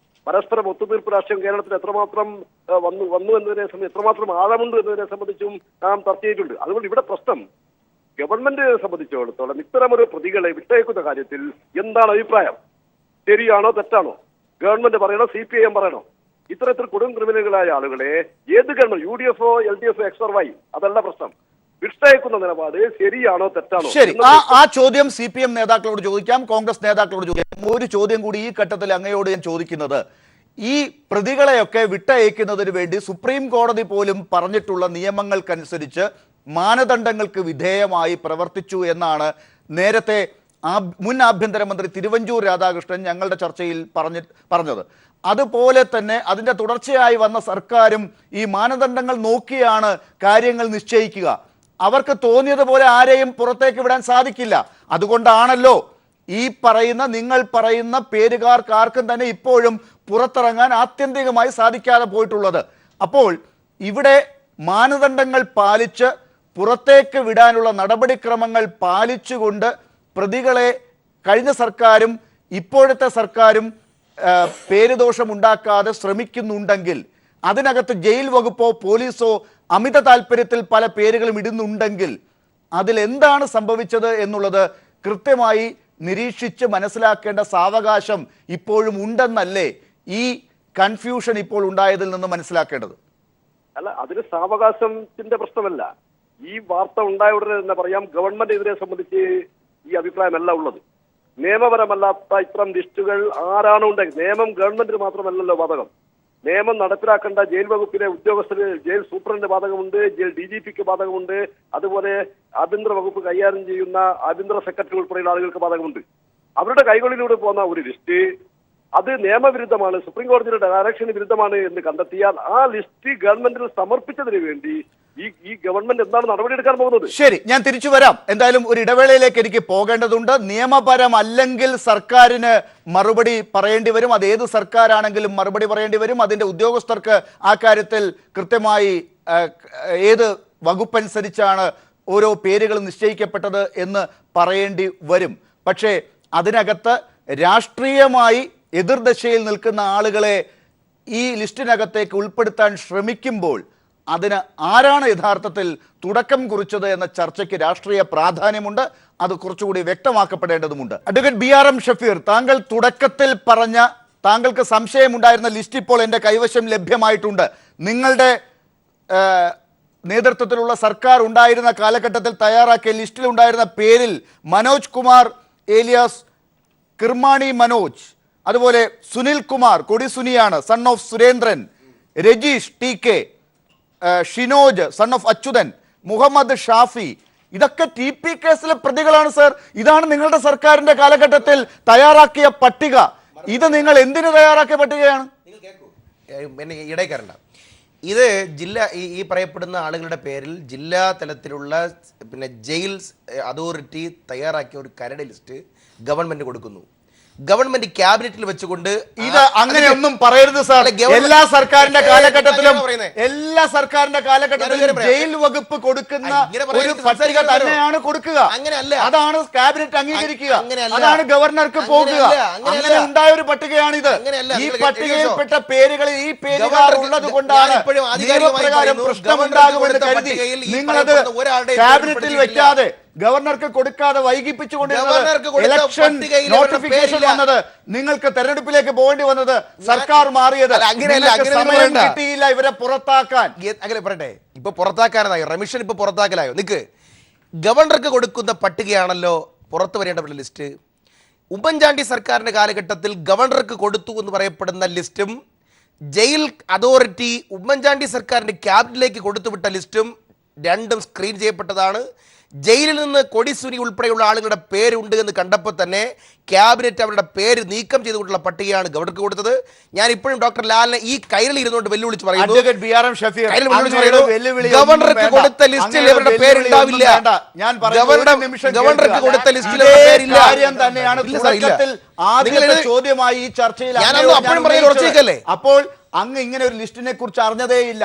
പരസ്പരം ഒത്തുതീർപ്പ് രാഷ്ട്രീയം കേരളത്തിൽ എത്രമാത്രം വന്നു എന്നതിനെ സംബന്ധിച്ച് എത്രമാത്രം ആഴമുണ്ട് എന്നതിനെ സംബന്ധിച്ചും നാം ചർച്ച ചെയ്തിട്ടുണ്ട്. അതുകൊണ്ട് ഇവിടെ പ്രശ്നം ഗവൺമെന്റിനെ സംബന്ധിച്ചിടത്തോളം ഇത്തരമൊരു പ്രതികളെ വിട്ടയക്കുന്ന കാര്യത്തിൽ എന്താണ് അഭിപ്രായം? ശരിയാണോ തെറ്റാണോ? ഗവൺമെന്റ് പറയണോ CPIM പറയണോ? ഇത്തരത്തിൽ കൊടും ക്രിമിനലുകളായ ആളുകളെ ഏത് ഗവൺമെന്റ് UDFോ LDFോ XY അതല്ല പ്രശ്നം. വിട്ടയക്കുന്ന നിലപാട് ശരിയാണോ തെറ്റാണോ? ശരി, ആ ചോദ്യം CPM നേതാക്കളോട് ചോദിക്കാം, കോൺഗ്രസ് നേതാക്കളോട് ചോദിക്കാം. ഒരു ചോദ്യം കൂടി ഈ ഘട്ടത്തിൽ അങ്ങയോട് ഞാൻ ചോദിക്കുന്നത്, ഈ പ്രതികളെയൊക്കെ വിട്ടയക്കുന്നതിന് വേണ്ടി സുപ്രീം കോടതി പോലും പറഞ്ഞിട്ടുള്ള നിയമങ്ങൾക്കനുസരിച്ച് മാനദണ്ഡങ്ങൾക്ക് വിധേയമായി പ്രവർത്തിച്ചു എന്നാണ് നേരത്തെ മുൻ ആഭ്യന്തരമന്ത്രി തിരുവഞ്ചൂർ രാധാകൃഷ്ണൻ ഞങ്ങളുടെ ചർച്ചയിൽ പറഞ്ഞത്. അതുപോലെ തന്നെ അതിൻ്റെ തുടർച്ചയായി വന്ന സർക്കാരും ഈ മാനദണ്ഡങ്ങൾ നോക്കിയാണ് കാര്യങ്ങൾ നിശ്ചയിക്കുക. അവർക്ക് തോന്നിയതുപോലെ ആരെയും പുറത്തേക്ക് വിടാൻ സാധിക്കില്ല. അതുകൊണ്ടാണല്ലോ ഈ നിങ്ങൾ പറയുന്ന പേരുകാർക്ക് ആർക്കും തന്നെ ഇപ്പോഴും പുറത്തിറങ്ങാൻ ആത്യന്തികമായി സാധിക്കാതെ പോയിട്ടുള്ളത്. അപ്പോൾ ഇവിടെ മാനദണ്ഡങ്ങൾ പാലിച്ച് പുറത്തേക്ക് വിടാനുള്ള നടപടിക്രമങ്ങൾ പാലിച്ചുകൊണ്ട് പ്രതികളെ കഴിഞ്ഞ സർക്കാരും ഇപ്പോഴത്തെ സർക്കാരും പേരുദോഷമുണ്ടാക്കാതെ ശ്രമിക്കുന്നുണ്ടെങ്കിൽ, അതിനകത്ത് ജയിൽ വകുപ്പോ പോലീസോ അമിത താല്പര്യത്തിൽ പല പേരുകളും ഇടുന്നുണ്ടെങ്കിൽ അതിലെന്താണ് സംഭവിച്ചത് എന്നുള്ളത് കൃത്യമായി നിരീക്ഷിച്ച് മനസ്സിലാക്കേണ്ട സാവകാശം ഇപ്പോഴും ഉണ്ടെന്നല്ലേ ഈ കൺഫ്യൂഷൻ ഇപ്പോൾ ഉണ്ടായതിൽ നിന്ന് മനസ്സിലാക്കേണ്ടത്? അല്ല, അതിന് സാവകാശത്തിന്റെ പ്രശ്നമല്ല. ഈ വാർത്ത ഉണ്ടായ ഉടനെ തന്നെ പറയാം, ഗവൺമെന്റ് ഇതിനെ സംബന്ധിച്ച് ഈ അഭിപ്രായമല്ല ഉള്ളത്. നിയമപരമല്ലാത്ത ഇത്തരം ലിസ്റ്റുകൾ ആരാണോ ഉണ്ടാക്കി? നിയമം ഗവൺമെന്റിന് മാത്രമല്ലല്ലോ ബാധകം. നിയമം നടപ്പിലാക്കേണ്ട ജയിൽ വകുപ്പിലെ ഉദ്യോഗസ്ഥര്, ജയിൽ സൂപ്രണ്ടിന് ബാധകമുണ്ട്, ജയിൽ DGPക്ക് ബാധകമുണ്ട്, അതുപോലെ ആഭ്യന്തര വകുപ്പ് കൈകാര്യം ചെയ്യുന്ന ആഭ്യന്തര സെക്രട്ടറി ഉൾപ്പെടെയുള്ള ആളുകൾക്ക് ബാധകമുണ്ട്. അവരുടെ കൈകളിലൂടെ പോകുന്ന ഒരു ലിസ്റ്റ് അത് നിയമവിരുദ്ധമാണ്, സുപ്രീം കോടതിയുടെ ഡയറക്ഷന് വിരുദ്ധമാണ് എന്ന് കണ്ടെത്തിയാൽ ആ ലിസ്റ്റ് ഗവൺമെന്റിന് സമർപ്പിച്ചതിന് വേണ്ടി ഈ ഗവൺമെന്റ് എന്താണ് നടപടിയെടുക്കാൻ പോകുന്നത്? ശരി, ഞാൻ തിരിച്ചു വരാം. എന്തായാലും ഒരു ഇടവേളയിലേക്ക് എനിക്ക് പോകേണ്ടതുണ്ട്. നിയമപരമല്ലെങ്കിൽ സർക്കാരിന് മറുപടി പറയേണ്ടി വരും. അത് ഏത് സർക്കാരാണെങ്കിലും മറുപടി പറയേണ്ടി വരും. അതിന്റെ ഉദ്യോഗസ്ഥർക്ക് ആ കാര്യത്തിൽ കൃത്യമായി ഏത് വകുപ്പനുസരിച്ചാണ് ഓരോ പേരുകൾ നിശ്ചയിക്കപ്പെട്ടത് എന്ന് പറയേണ്ടി വരും. പക്ഷേ അതിനകത്ത് രാഷ്ട്രീയമായി എതിർദശയിൽ നിൽക്കുന്ന ആളുകളെ ഈ ലിസ്റ്റിനകത്തേക്ക് ഉൾപ്പെടുത്താൻ ശ്രമിക്കുമ്പോൾ അതിന് ആരാണ് യഥാർത്ഥത്തിൽ തുടക്കം കുറിച്ചത് എന്ന ചർച്ചയ്ക്ക് രാഷ്ട്രീയ പ്രാധാന്യമുണ്ട്. അത് കുറച്ചുകൂടി വ്യക്തമാക്കപ്പെടേണ്ടതുമുണ്ട്. അഡ്വക്കേറ്റ് BRM ഷഫീർ, താങ്കൾ തുടക്കത്തിൽ പറഞ്ഞ താങ്കൾക്ക് സംശയമുണ്ടായിരുന്ന ലിസ്റ്റ് ഇപ്പോൾ എൻ്റെ കൈവശം ലഭ്യമായിട്ടുണ്ട്. നിങ്ങളുടെ നേതൃത്വത്തിലുള്ള സർക്കാർ ഉണ്ടായിരുന്ന കാലഘട്ടത്തിൽ തയ്യാറാക്കിയ ലിസ്റ്റിലുണ്ടായിരുന്ന പേരിൽ മനോജ് കുമാർ ഏലിയാസ് കിർമാണി മനോജ്, അതുപോലെ സുനിൽ കുമാർ, കൊടി സുനിയാണ്, son of Surendran, Rajeesh TK, Shinoj son of Achuthan, Muhammad Shafi, ഇതൊക്കെ TP കേസിലെ പ്രതികളാണ് സർ. ഇതാണ് നിങ്ങളുടെ സർക്കാരിന്റെ കാലഘട്ടത്തിൽ തയ്യാറാക്കിയ പട്ടിക. ഇത് നിങ്ങൾ എന്തിനു തയ്യാറാക്കിയ പട്ടികയാണ്? എന്നെ ഇടയ്ക്കറണ്ട. ഇത് ഈ പറയപ്പെടുന്ന ആളുകളുടെ പേരിൽ ജില്ലാ തലത്തിലുള്ള ജയിൽ അതോറിറ്റി തയ്യാറാക്കിയ ഒരു കരട് ലിസ്റ്റ് ഗവൺമെന്റ് കൊടുക്കുന്നു. ഗവൺമെന്റ് ക്യാബിനറ്റിൽ വെച്ചുകൊണ്ട് ഇത് അങ്ങനെയൊന്നും പറയരുത് സാർ. എല്ലാ സർക്കാരിന്റെ കാലഘട്ടത്തിലും ജയിൽ വകുപ്പ് കൊടുക്കുന്ന ഒരു പട്ടിക തന്നെയാണ് കൊടുക്കുക. അങ്ങനെയല്ല, അതാണ് ക്യാബിനറ്റ് അംഗീകരിക്കുക, അതാണ് ഗവർണർക്ക് പോകുക. അങ്ങനെ ഉണ്ടായ ഒരു പട്ടികയാണിത്. ഈ പട്ടികയിൽപ്പെട്ട പേരുകളിൽ ഈ പേരുകാർ ഉള്ളത് കൊണ്ടാണ് നിയമപ്രകാരം പ്രശ്നമുണ്ടാകുമെന്ന് കരുതി നിങ്ങളത് ക്യാബിനറ്റിൽ വെക്കാതെ ഗവർണർക്ക് കൊടുക്കാതെ വൈകിപ്പിച്ചുകൊണ്ടിരുന്നത് ഇലക്ഷൻ നോട്ടിഫിക്കേഷൻ വന്നത്, നിങ്ങൾക്ക് തെരഞ്ഞെടുപ്പിലേക്ക് പോകേണ്ടി വന്നത്, സർക്കാർ മാറിയത്, സമയം കിട്ടിയില്ല ഇവരെ പുറത്താക്കാൻ. അങ്ങനെ പറയട്ടെ, ഇപ്പൊ പുറത്താക്കാനായോ? റമിഷൻ ഇപ്പൊ പുറത്താക്കലായോ? നിക്ക്, ഗവർണർക്ക് കൊടുക്കുന്ന പട്ടികയാണല്ലോ പുറത്തു വരേണ്ട ലിസ്റ്റ്. ഉമ്മൻചാണ്ടി സർക്കാരിന്റെ കാലഘട്ടത്തിൽ ഗവർണർക്ക് കൊടുത്തു എന്ന് പറയപ്പെടുന്ന ലിസ്റ്റും ജയിൽ അതോറിറ്റി ഉമ്മൻചാണ്ടി സർക്കാരിന്റെ ക്യാബിനറ്റിലേക്ക് കൊടുത്തുവിട്ട ലിസ്റ്റും രണ്ടും സ്ക്രീൻ ചെയ്യപ്പെട്ടതാണ്. ജയിലിൽ നിന്ന് കൊടിസുനി ഉൾപ്പെടെയുള്ള ആളുകളുടെ പേരുണ്ട് എന്ന് കണ്ടപ്പോൾ തന്നെ ക്യാബിനറ്റ് അവരുടെ പേര് നീക്കം ചെയ്തുകൊണ്ടുള്ള പട്ടികയാണ് ഗവർണർക്ക് കൊടുത്തത്. ഞാൻ ഇപ്പോഴും ഡോക്ടർ ലാലിനെ ഈ കൈരളി ഇരുന്നുകൊണ്ട് വെല്ലുവിളിച്ച് പറയുന്നു, ഗവർണർക്ക് കൊടുത്ത ലിസ്റ്റിൽ ഇവരുടെ പേരുണ്ടാവില്ല. ഗവർണർക്ക് കൊടുത്ത ലിസ്റ്റിൽ പേരില്ല. ചോദ്യമായി ഈ ചർച്ചയിൽ അപ്പോഴും പറയുന്നത് ഉറച്ചേക്കല്ലേ? അപ്പോൾ അങ്ങ് ഇങ്ങനെ ഒരു ലിസ്റ്റിനെ കുറിച്ച് അറിഞ്ഞതേയില്ല.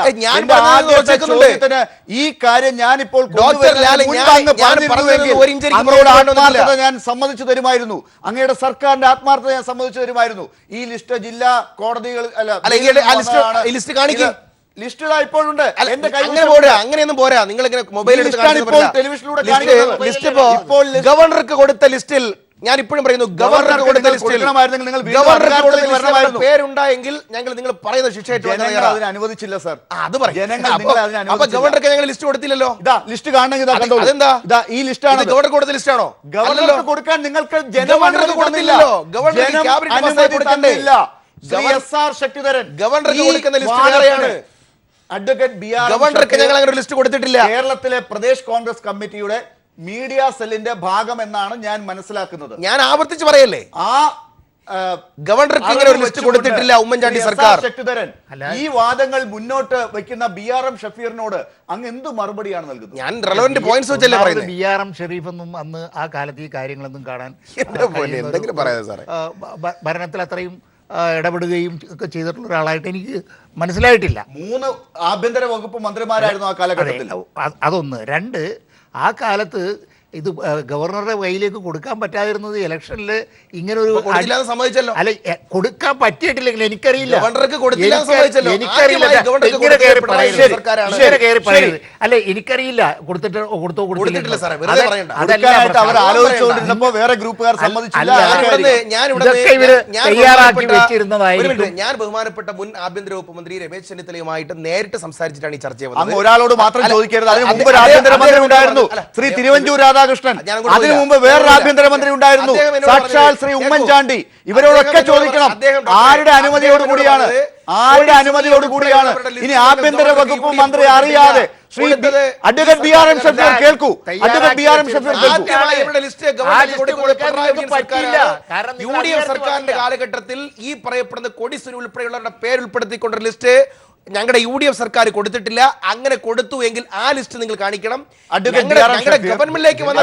ഈ കാര്യം ഞാനിപ്പോൾ ഞാൻ സമ്മതിച്ചു തരുമായിരുന്നു, അങ്ങയുടെ സർക്കാരിന്റെ ആത്മാർത്ഥത ഞാൻ സമ്മതിച്ചു തരുമായിരുന്നു. ഈ ലിസ്റ്റ് ജില്ലാ കോടതികൾ ലിസ്റ്റ് ഇപ്പോഴുണ്ട് എന്റെ അങ്ങനെയൊന്നും പോരാ. നിങ്ങൾ ഇങ്ങനെ മൊബൈൽ ടെലിവിഷനിലൂടെ ഗവർണർക്ക് കൊടുത്ത ലിസ്റ്റിൽ ഞാൻ ഇപ്പോഴും പറയുന്നു, ഗവർണർക്ക് കൊടുത്ത ലിസ്റ്റിൽ പേരുണ്ടായെങ്കിൽ ഞങ്ങൾ നിങ്ങൾ പറയുന്ന ശിക്ഷയായിട്ട് അനുവദിച്ചില്ല സർ. അത് ഗവർണർക്ക് ഞങ്ങൾ ലിസ്റ്റ് കൊടുത്തില്ലല്ലോ. ലിസ്റ്റ് കാണണമെങ്കിൽ അതെന്താ ഈ ലിസ്റ്റാണ് ഗവർണർ കൊടുത്ത ലിസ്റ്റാണോ? ഗവർണർക്ക് കൊടുക്കാൻ നിങ്ങൾക്ക് ഗവർണർക്ക് കൊടുത്തില്ലല്ലോ. ഗവർണർക്ക് കൊടുക്കുന്ന ലിസ്റ്റ് വേറെയാണ്. അഡ്വക്കേറ്റ് ബി ആർ ഗവർണർക്ക് ഞങ്ങൾ അങ്ങനെ ഒരു ലിസ്റ്റ് കൊടുത്തിട്ടില്ല. കേരളത്തിലെ പ്രദേശ് കോൺഗ്രസ് കമ്മിറ്റിയുടെ മീഡിയ സെല്ലിന്റെ ഭാഗം എന്നാണ് ഞാൻ മനസ്സിലാക്കുന്നത്. ഞാൻ ആവർത്തിച്ച് പറയല്ലേ, ആ ഗവർണർക്ക് ഇങ്ങനെ ഒരു ലിസ്റ്റ് കൊടുത്തിട്ടില്ല ഉമ്മൻചാണ്ടി സർക്കാർ. ഈ വാദങ്ങൾ മുന്നോട്ട് വെക്കുന്ന BRM ഷഫീറിനോട് അങ്ങ് എന്ത് മറുപടിയാണ് നൽകുന്നത്? ഞാൻ റെലവന്റ് പോയിന്റ്സ് വെച്ചല്ലേ പറയുന്നത്. BRM ഷെരീഫൊന്നും അന്ന് ആ കാലത്ത് ഈ കാര്യങ്ങളൊന്നും കാണാൻ ഭരണത്തിൽ അത്രയും ഇടപെടുകയും ഒക്കെ ചെയ്തിട്ടുള്ള ഒരാളായിട്ട് എനിക്ക് മനസ്സിലായിട്ടില്ല. 3 ആഭ്യന്തര വകുപ്പ് മന്ത്രിമാരായിരുന്നു ആ കാലഘട്ടത്തിൽ. അതൊന്ന്. 2, ആ കാലത്ത് ഇത് ഗവർണറുടെ കയ്യിലേക്ക് കൊടുക്കാൻ പറ്റാതിരുന്നത് ഇലക്ഷനിൽ ഇങ്ങനെ ഒരു സമ്മതിച്ചല്ലോ. അല്ല, കൊടുക്കാൻ പറ്റിയിട്ടില്ലെങ്കിൽ എനിക്കറിയില്ല. അല്ല, എനിക്കറിയില്ല കൊടുത്തിട്ടില്ല. വേറെ ഗ്രൂപ്പുകാർ ഇതൊക്കെ ഇവര് തയ്യാറാക്കി വെച്ചിരുന്നതായിരിക്കും. ഞാൻ ബഹുമാനപ്പെട്ട മുൻ ആഭ്യന്തര വകുപ്പ് മന്ത്രി രമേശ് ചെന്നിത്തലയുമായിട്ട് നേരിട്ട് സംസാരിച്ചിട്ടാണ് ഈ ചർച്ച ചെയ്യുന്നത്. ഒരാളോട് മാത്രം ചോദിക്കരുത്. അതിന് മുമ്പ് ആഭ്യന്തരമന്ത്രി ഉണ്ടായിരുന്നു, ശ്രീ തിരുവഞ്ചൂർ രാധാകൃഷ്ണൻ. അതിനു മുമ്പ് വേറൊരു ആഭ്യന്തരമന്ത്രി ഉണ്ടായിരുന്നു, സാക്ഷാൽ ശ്രീ ഉമ്മൻചാണ്ടി. ഇവരോടൊക്കെ ചോദിക്കണം ആരുടെ അനുമതിയോടുകൂടിയാണ്, ആരുടെ അനുമതിയോടുകൂടിയാണ്. ഇനി ആഭ്യന്തര വകുപ്പ് മന്ത്രി അറിയാതെ ശ്രീ അഡ്വക്കേറ്റ് BRM ഷഫീർ കേൾക്കൂ, അഡ്വക്കേറ്റ് BRM ഷഫീർ കേൾക്കൂ. UDF സർക്കാരിന്റെ കാലഘട്ടത്തിൽ ഈ പറയപ്പെടുന്ന കൊടിസുനി ഉൾപ്പെടെയുള്ളവരുടെ പേരുൾപ്പെടുത്തിക്കൊണ്ടൊരു ലിസ്റ്റ് ഞങ്ങളുടെ UDF സർക്കാർ കൊടുത്തിട്ടില്ല. അങ്ങനെ കൊടുത്തു എങ്കിൽ ആ ലിസ്റ്റ് നിങ്ങൾ കാണിക്കണം. ഗവൺമെന്റിലേക്ക് വന്ന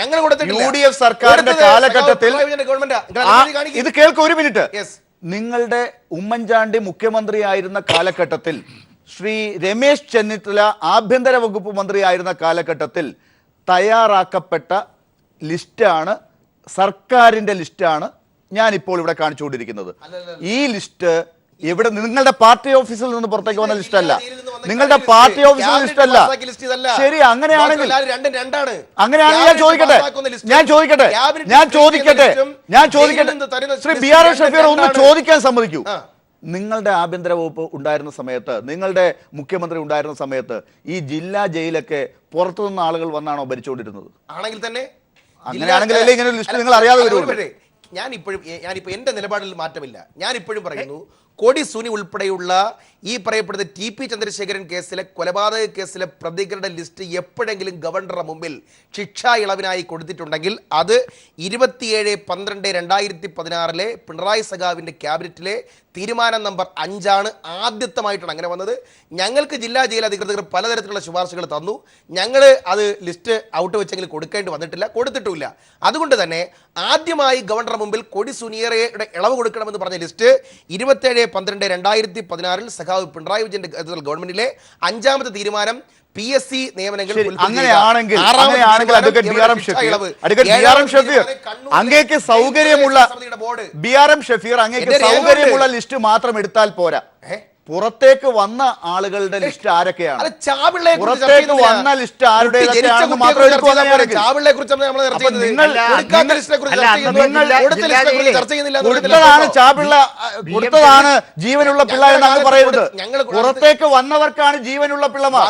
ഞങ്ങൾ കൊടുത്തിട്ടില്ല. UDF സർക്കാരിന്റെ കാലഘട്ടത്തിൽ ഇത് കേൾക്കൂ ഒരു മിനിറ്റ്. നിങ്ങളുടെ ഉമ്മൻചാണ്ടി മുഖ്യമന്ത്രിയായിരുന്ന കാലഘട്ടത്തിൽ, ശ്രീ രമേശ് ചെന്നിത്തല ആഭ്യന്തര വകുപ്പ് മന്ത്രിയായിരുന്ന കാലഘട്ടത്തിൽ തയ്യാറാക്കപ്പെട്ട ലിസ്റ്റാണ്, സർക്കാരിന്റെ ലിസ്റ്റാണ് ഞാനിപ്പോൾ ഇവിടെ കാണിച്ചുകൊണ്ടിരിക്കുന്നത്. ഈ ലിസ്റ്റ് എവിടെ, നിങ്ങളുടെ പാർട്ടി ഓഫീസിൽ നിന്ന് പുറത്തേക്ക് വന്ന ലിസ്റ്റ് അല്ല, നിങ്ങളുടെ പാർട്ടി ഓഫീസിൽ ലിസ്റ്റ് അല്ല. ശരി, അങ്ങനെയാണെങ്കിൽ ഞാൻ ചോദിക്കട്ടെ ശ്രീ BRM ഷഫീർ ഒന്ന് ചോദിക്കാൻ സമ്മതിക്കൂ. നിങ്ങളുടെ ആഭ്യന്തര വകുപ്പ് ഉണ്ടായിരുന്ന സമയത്ത്, നിങ്ങളുടെ മുഖ്യമന്ത്രി ഉണ്ടായിരുന്ന സമയത്ത് ഈ ജില്ലാ ജയിലൊക്കെ പുറത്തുനിന്ന് ആളുകൾ വന്നാണോ ഭരിച്ചുകൊണ്ടിരുന്നത്? ആണെങ്കിൽ തന്നെ അങ്ങനെയാണെങ്കിലല്ലേ ഇങ്ങനെ ഒരു ലിസ്റ്റ് നിങ്ങൾ അറിയാതെ വരുള്ളൂ. ഞാനിപ്പോ എന്റെ നിലപാടിൽ മാറ്റമില്ല. ഞാൻ ഇപ്പോഴും പറയുന്നു, കൊടിസുനി ഉൾപ്പെടെയുള്ള ഈ പറയപ്പെടുന്ന TP ചന്ദ്രശേഖരൻ കേസിലെ കൊലപാതക കേസിലെ പ്രതികളുടെ ലിസ്റ്റ് എപ്പോഴെങ്കിലും ഗവർണറുടെ മുമ്പിൽ ശിക്ഷാ ഇളവിനായി കൊടുത്തിട്ടുണ്ടെങ്കിൽ അത് 27/12/2016 പിണറായി സഖാവിൻ്റെ ക്യാബിനറ്റിലെ തീരുമാനം നമ്പർ 5 ആദ്യമായിട്ടാണ് അങ്ങനെ വന്നത്. ഞങ്ങൾക്ക് ജില്ലാ ജയിൽ അധികൃതർ പലതരത്തിലുള്ള ശുപാർശകൾ തന്നു. ഞങ്ങൾ അത് ലിസ്റ്റ് ഔട്ട് വെച്ചെങ്കിൽ കൊടുക്കേണ്ടി വന്നിട്ടില്ല, കൊടുത്തിട്ടുമില്ല. അതുകൊണ്ട് തന്നെ ആദ്യമായി ഗവർണറുടെ മുമ്പിൽ കൊടിസുനിയുടെ ഇളവ് കൊടുക്കണമെന്ന് പറഞ്ഞ ലിസ്റ്റ് 27/12/2016 സഖാവ് പിണറായി വിജയന്റെ ഗവൺമെന്റിലെ 5ാമത്തെ തീരുമാനം PSC നിയമനങ്ങൾ അങ്ങനെയാണെങ്കിൽ അങ്ങേക്ക് സൗകര്യമുള്ള ലിസ്റ്റ് മാത്രം എടുത്താൽ പോരാ. പുറത്തേക്ക് വന്ന ആളുകളുടെ ലിസ്റ്റ് ആരൊക്കെയാണ്? പുറത്തേക്ക് വന്ന ലിസ്റ്റ് ആരുടേതൊക്കെയാണെന്ന് മാത്രം കൊടുത്തതാണ് ചാപിള്ള, കൊടുത്തതാണ് ജീവനുള്ള പിള്ള എന്നാണ് പറയുന്നത്. പുറത്തേക്ക് വന്നവർക്കാണ് ജീവനുള്ള പിള്ളമാർ.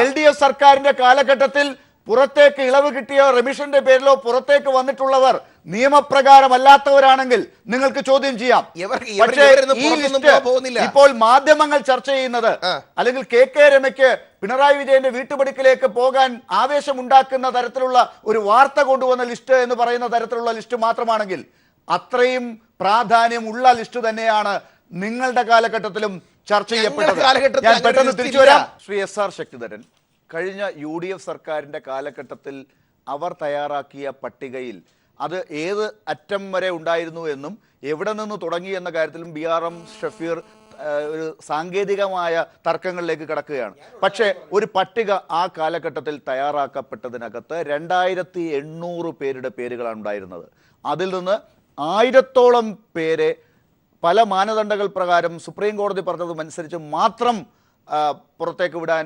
LDF സർക്കാരിന്റെ കാലഘട്ടത്തിൽ പുറത്തേക്ക് ഇളവ് കിട്ടിയോ റെമിഷന്റെ പേരിലോ പുറത്തേക്ക് വന്നിട്ടുള്ളവർ നിയമപ്രകാരമല്ലാത്തവരാണെങ്കിൽ നിങ്ങൾക്ക് ചോദ്യം ചെയ്യാം. ഇവർക്ക് പക്ഷേ ഇവരിന്ന് ഈ പുറത്തൊന്നും ലിസ്റ്റ് പോകുന്നില്ല. ഇപ്പോൾ മാധ്യമങ്ങൾ ചർച്ച ചെയ്യുന്നത് അല്ലെങ്കിൽ കെ രമയ്ക്ക് പിണറായി വിജയന്റെ വീട്ടുപടിക്കലേക്ക് പോകാൻ ആവേശമുണ്ടാക്കുന്ന തരത്തിലുള്ള ഒരു വാർത്ത കൊണ്ടുവന്ന ലിസ്റ്റ് എന്ന് പറയുന്ന തരത്തിലുള്ള ലിസ്റ്റ് മാത്രമാണെങ്കിൽ അത്രയും പ്രാധാന്യമുള്ള ലിസ്റ്റ് തന്നെയാണ് നിങ്ങളുടെ കാലഘട്ടത്തിലും ചർച്ച ചെയ്യപ്പെട്ടത്. കാലഘട്ടത്തിൽ ഞാൻ അങ്ങനെ പെട്ടെന്ന് ഒരു തിരിച്ചു ലിസ്റ്റ് വരാം. ശ്രീ എസ്.ആർ. ശക്തിധരൻ, കഴിഞ്ഞ UDF സർക്കാരിന്റെ കാലഘട്ടത്തിൽ അവർ തയ്യാറാക്കിയ പട്ടികയിൽ അത് ഏത് അറ്റം വരെ ഉണ്ടായിരുന്നു എന്നും എവിടെ നിന്ന് തുടങ്ങി എന്ന കാര്യത്തിലും BRM ഷഫീർ ഒരു സാങ്കേതികമായ തർക്കങ്ങളിലേക്ക് കടക്കുകയാണ്. പക്ഷേ ഒരു പട്ടിക ആ കാലഘട്ടത്തിൽ തയ്യാറാക്കപ്പെട്ടതിനകത്ത് 2800 പേരുടെ പേരുകളാണ് ഉണ്ടായിരുന്നത്. അതിൽ നിന്ന് 1000-ഓളം പേരെ പല മാനദണ്ഡങ്ങൾ പ്രകാരം സുപ്രീം കോടതി പറഞ്ഞതുമനുസരിച്ച് മാത്രം പുറത്തേക്ക് വിടാൻ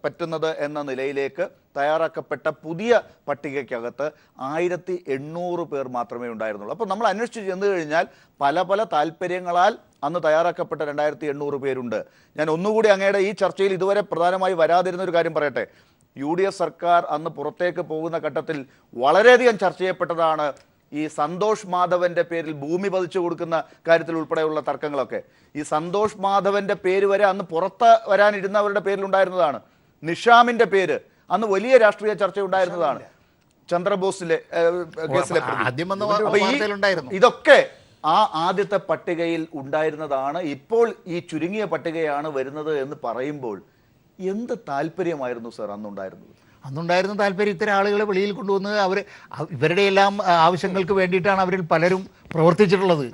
പറ്റുന്നത് എന്ന നിലയിലേക്ക് തയ്യാറാക്കപ്പെട്ട പുതിയ പട്ടികയ്ക്കകത്ത് 1800 പേർ മാത്രമേ ഉണ്ടായിരുന്നുള്ളൂ. അപ്പോൾ നമ്മൾ അന്വേഷിച്ച് ചെന്ന് കഴിഞ്ഞാൽ പല പല താല്പര്യങ്ങളാൽ അന്ന് തയ്യാറാക്കപ്പെട്ട 2800 പേരുണ്ട്. ഞാൻ ഒന്നുകൂടി അങ്ങയുടെ ഈ ചർച്ചയിൽ ഇതുവരെ പ്രധാനമായി വരാതിരുന്ന ഒരു കാര്യം പറയട്ടെ. UDF സർക്കാർ അന്ന് പുറത്തേക്ക് പോകുന്ന ഘട്ടത്തിൽ വളരെയധികം ചർച്ച ചെയ്യപ്പെട്ടതാണ് ഈ സന്തോഷ് മാധവന്റെ പേരിൽ ഭൂമി പതിച്ചു കൊടുക്കുന്ന കാര്യത്തിൽ ഉൾപ്പെടെയുള്ള തർക്കങ്ങളൊക്കെ. ഈ സന്തോഷ് മാധവന്റെ പേര് വരെ അന്ന് പുറത്ത് വരാനിരുന്നവരുടെ പേരിലുണ്ടായിരുന്നതാണ്. നിഷാമിന്റെ പേര് അന്ന് വലിയ രാഷ്ട്രീയ ചർച്ച ഉണ്ടായിരുന്നതാണ്. ചന്ദ്രബോസിലെ കേസിലെ ഇതൊക്കെ ആ ആദ്യത്തെ പട്ടികയിൽ ഉണ്ടായിരുന്നതാണ്. ഇപ്പോൾ ഈ ചുരുങ്ങിയ പട്ടികയാണ് വരുന്നത് എന്ന് പറയുമ്പോൾ എന്ത് താല്പര്യമായിരുന്നു സർ അന്നുണ്ടായിരുന്നത്? അന്നുണ്ടായിരുന്ന താല്പര്യം ഇത്തരം ആളുകളെ വെളിയിൽ കൊണ്ടുവന്ന് ഇവരുടെ എല്ലാം ആവശ്യങ്ങൾക്ക് വേണ്ടിയിട്ടാണ് അവരിൽ പലരും പ്രവർത്തിച്ചിട്ടുള്ളത്.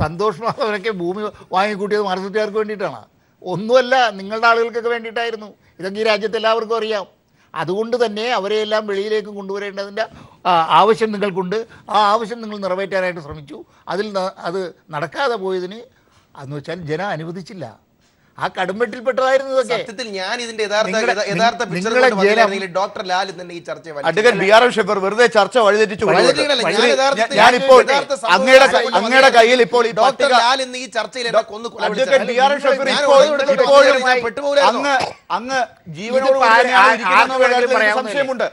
സന്തോഷ് മാധവനൊക്കെ ഭൂമി വാങ്ങിക്കൂട്ടിയത് മാർക്സിസ്റ്റുകാർക്ക് വേണ്ടിയിട്ടാണ്, ഒന്നുമല്ല നിങ്ങളുടെ ആളുകൾക്കൊക്കെ വേണ്ടിയിട്ടായിരുന്നു. ഇതൊക്കെ ഈ രാജ്യത്ത് എല്ലാവർക്കും അറിയാം. അതുകൊണ്ട് തന്നെ അവരെയെല്ലാം വെളിയിലേക്ക് കൊണ്ടുവരേണ്ടതിൻ്റെ ആവശ്യം നിങ്ങൾക്കുണ്ട്. ആ ആവശ്യം നിങ്ങൾ നിറവേറ്റാനായിട്ട് ശ്രമിച്ചു. അത് നടക്കാതെ പോയതിന് അന്ന് വെച്ചാൽ ജനം അനുവദിച്ചില്ല. ആ കടുംവെട്ടിൽപ്പെട്ടതായിരുന്നു ഇതൊക്കെ. സത്യത്തിൽ ഞാൻ ഇതിന്റെ യഥാർത്ഥ ഡോക്ടർ ലാൽ തന്നെ ഈ ചർച്ച BRM ഷഫീർ വെറുതെ ചർച്ച വഴിതെറ്റിച്ചു. ഞാനിപ്പോൾ അങ്ങയുടെ കയ്യിൽ ഇപ്പോൾ ഡോക്ടർ ലാൽ ഇന്ന് ഈ ചർച്ചയിൽ BRM ഷഫീർ അങ്ങ് ജീവനോട് സംശയമുണ്ട്.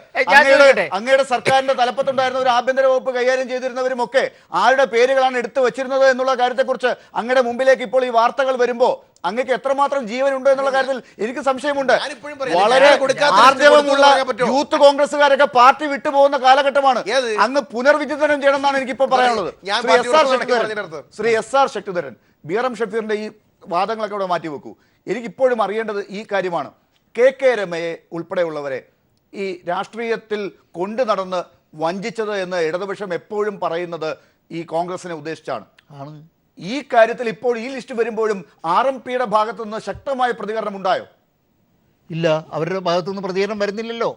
അങ്ങയുടെ സർക്കാരിന്റെ തലപ്പത്തുണ്ടായിരുന്ന ഒരു ആഭ്യന്തര വകുപ്പ് കൈകാര്യം ചെയ്തിരുന്നവരും ഒക്കെ ആരുടെ പേരുകളാണ് എടുത്തു വെച്ചിരുന്നത് എന്നുള്ള കാര്യത്തെക്കുറിച്ച് അങ്ങയുടെ മുമ്പിലേക്ക് ഇപ്പോൾ ഈ വാർത്തകൾ വരുമ്പോൾ അങ്ങക്ക് എത്രമാത്രം ജീവനുണ്ട് എന്നുള്ള കാര്യത്തിൽ എനിക്ക് സംശയമുണ്ട്. വളരെ ആർജവമുള്ള യൂത്ത് കോൺഗ്രസ്സുകാരൊക്കെ പാർട്ടി വിട്ടുപോകുന്ന കാലഘട്ടമാണ്. അങ്ങ് പുനർവിചിന്തനം ചെയ്യണമെന്നാണ് എനിക്കിപ്പോ പറയാനുള്ളത്. ശ്രീ എസ്.ആർ. ശക്തിധരൻ, BRM ഷഫീറിന്റെ ഈ വാദങ്ങളൊക്കെ ഇവിടെ മാറ്റിവെക്കൂ. എനിക്കിപ്പോഴും അറിയേണ്ടത് ഈ കാര്യമാണ്. കെ രമയെ ഉൾപ്പെടെയുള്ളവരെ ഈ രാഷ്ട്രീയത്തിൽ കൊണ്ടു നടന്ന് വഞ്ചിച്ചത് എന്ന് ഇടതുപക്ഷം എപ്പോഴും പറയുന്നത് ഈ കോൺഗ്രസിനെ ഉദ്ദേശിച്ചാണ്. ഈ കാര്യത്തിൽ ഇപ്പോൾ ഈ ലിസ്റ്റ് വരുമ്പോഴും RMPയുടെ ഭാഗത്തു നിന്ന് ശക്തമായ പ്രതികരണം ഉണ്ടായോ? ഇല്ല, അവരുടെ ഭാഗത്തു നിന്ന് പ്രതികരണം വരുന്നില്ലല്ലോ.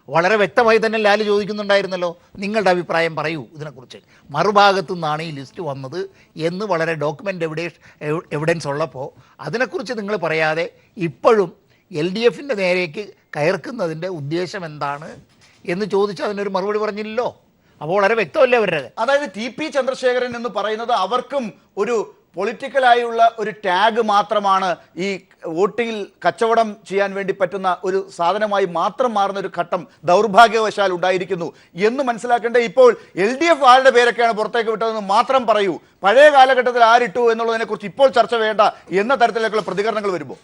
വളരെ വ്യക്തമായി തന്നെ ലാല് ചോദിക്കുന്നുണ്ടായിരുന്നല്ലോ, നിങ്ങളുടെ അഭിപ്രായം പറയൂ ഇതിനെക്കുറിച്ച്. മറുഭാഗത്തു നിന്നാണ് ഈ ലിസ്റ്റ് വന്നത് എന്ന് വളരെ ഡോക്യുമെൻ്റ് എവിഡൻസ് ഉള്ളപ്പോൾ അതിനെക്കുറിച്ച് നിങ്ങൾ പറയാതെ ഇപ്പോഴും LDFിൻ്റെ നേരേക്ക് കയർക്കുന്നതിൻ്റെ ഉദ്ദേശം എന്താണ് എന്ന് ചോദിച്ചാൽ അതിനൊരു മറുപടി പറഞ്ഞില്ലല്ലോ. അപ്പോൾ വളരെ വ്യക്തമല്ലേ അവരുടെ. അതായത് TP ചന്ദ്രശേഖരൻ എന്ന് പറയുന്നത് അവർക്കും ഒരു പൊളിറ്റിക്കലായുള്ള ഒരു ടാഗ് മാത്രമാണ്, ഈ വോട്ടിൽ കച്ചവടം ചെയ്യാൻ വേണ്ടി പറ്റുന്ന ഒരു സാധനമായി മാത്രം മാറുന്ന ഒരു ഘട്ടം ദൗർഭാഗ്യവശാൽ ഉണ്ടായിരിക്കുന്നു എന്ന് മനസ്സിലാക്കേണ്ട. ഇപ്പോൾ LDF ആരുടെ പേരൊക്കെയാണ് പുറത്തേക്ക് വിട്ടതെന്ന് മാത്രം പറയൂ. പഴയ കാലഘട്ടത്തിൽ ആരിട്ടു എന്നുള്ളതിനെ കുറിച്ച് ഇപ്പോൾ ചർച്ച വേണ്ട എന്ന തരത്തിലേക്കുള്ള പ്രതികരണങ്ങൾ വരുമ്പോൾ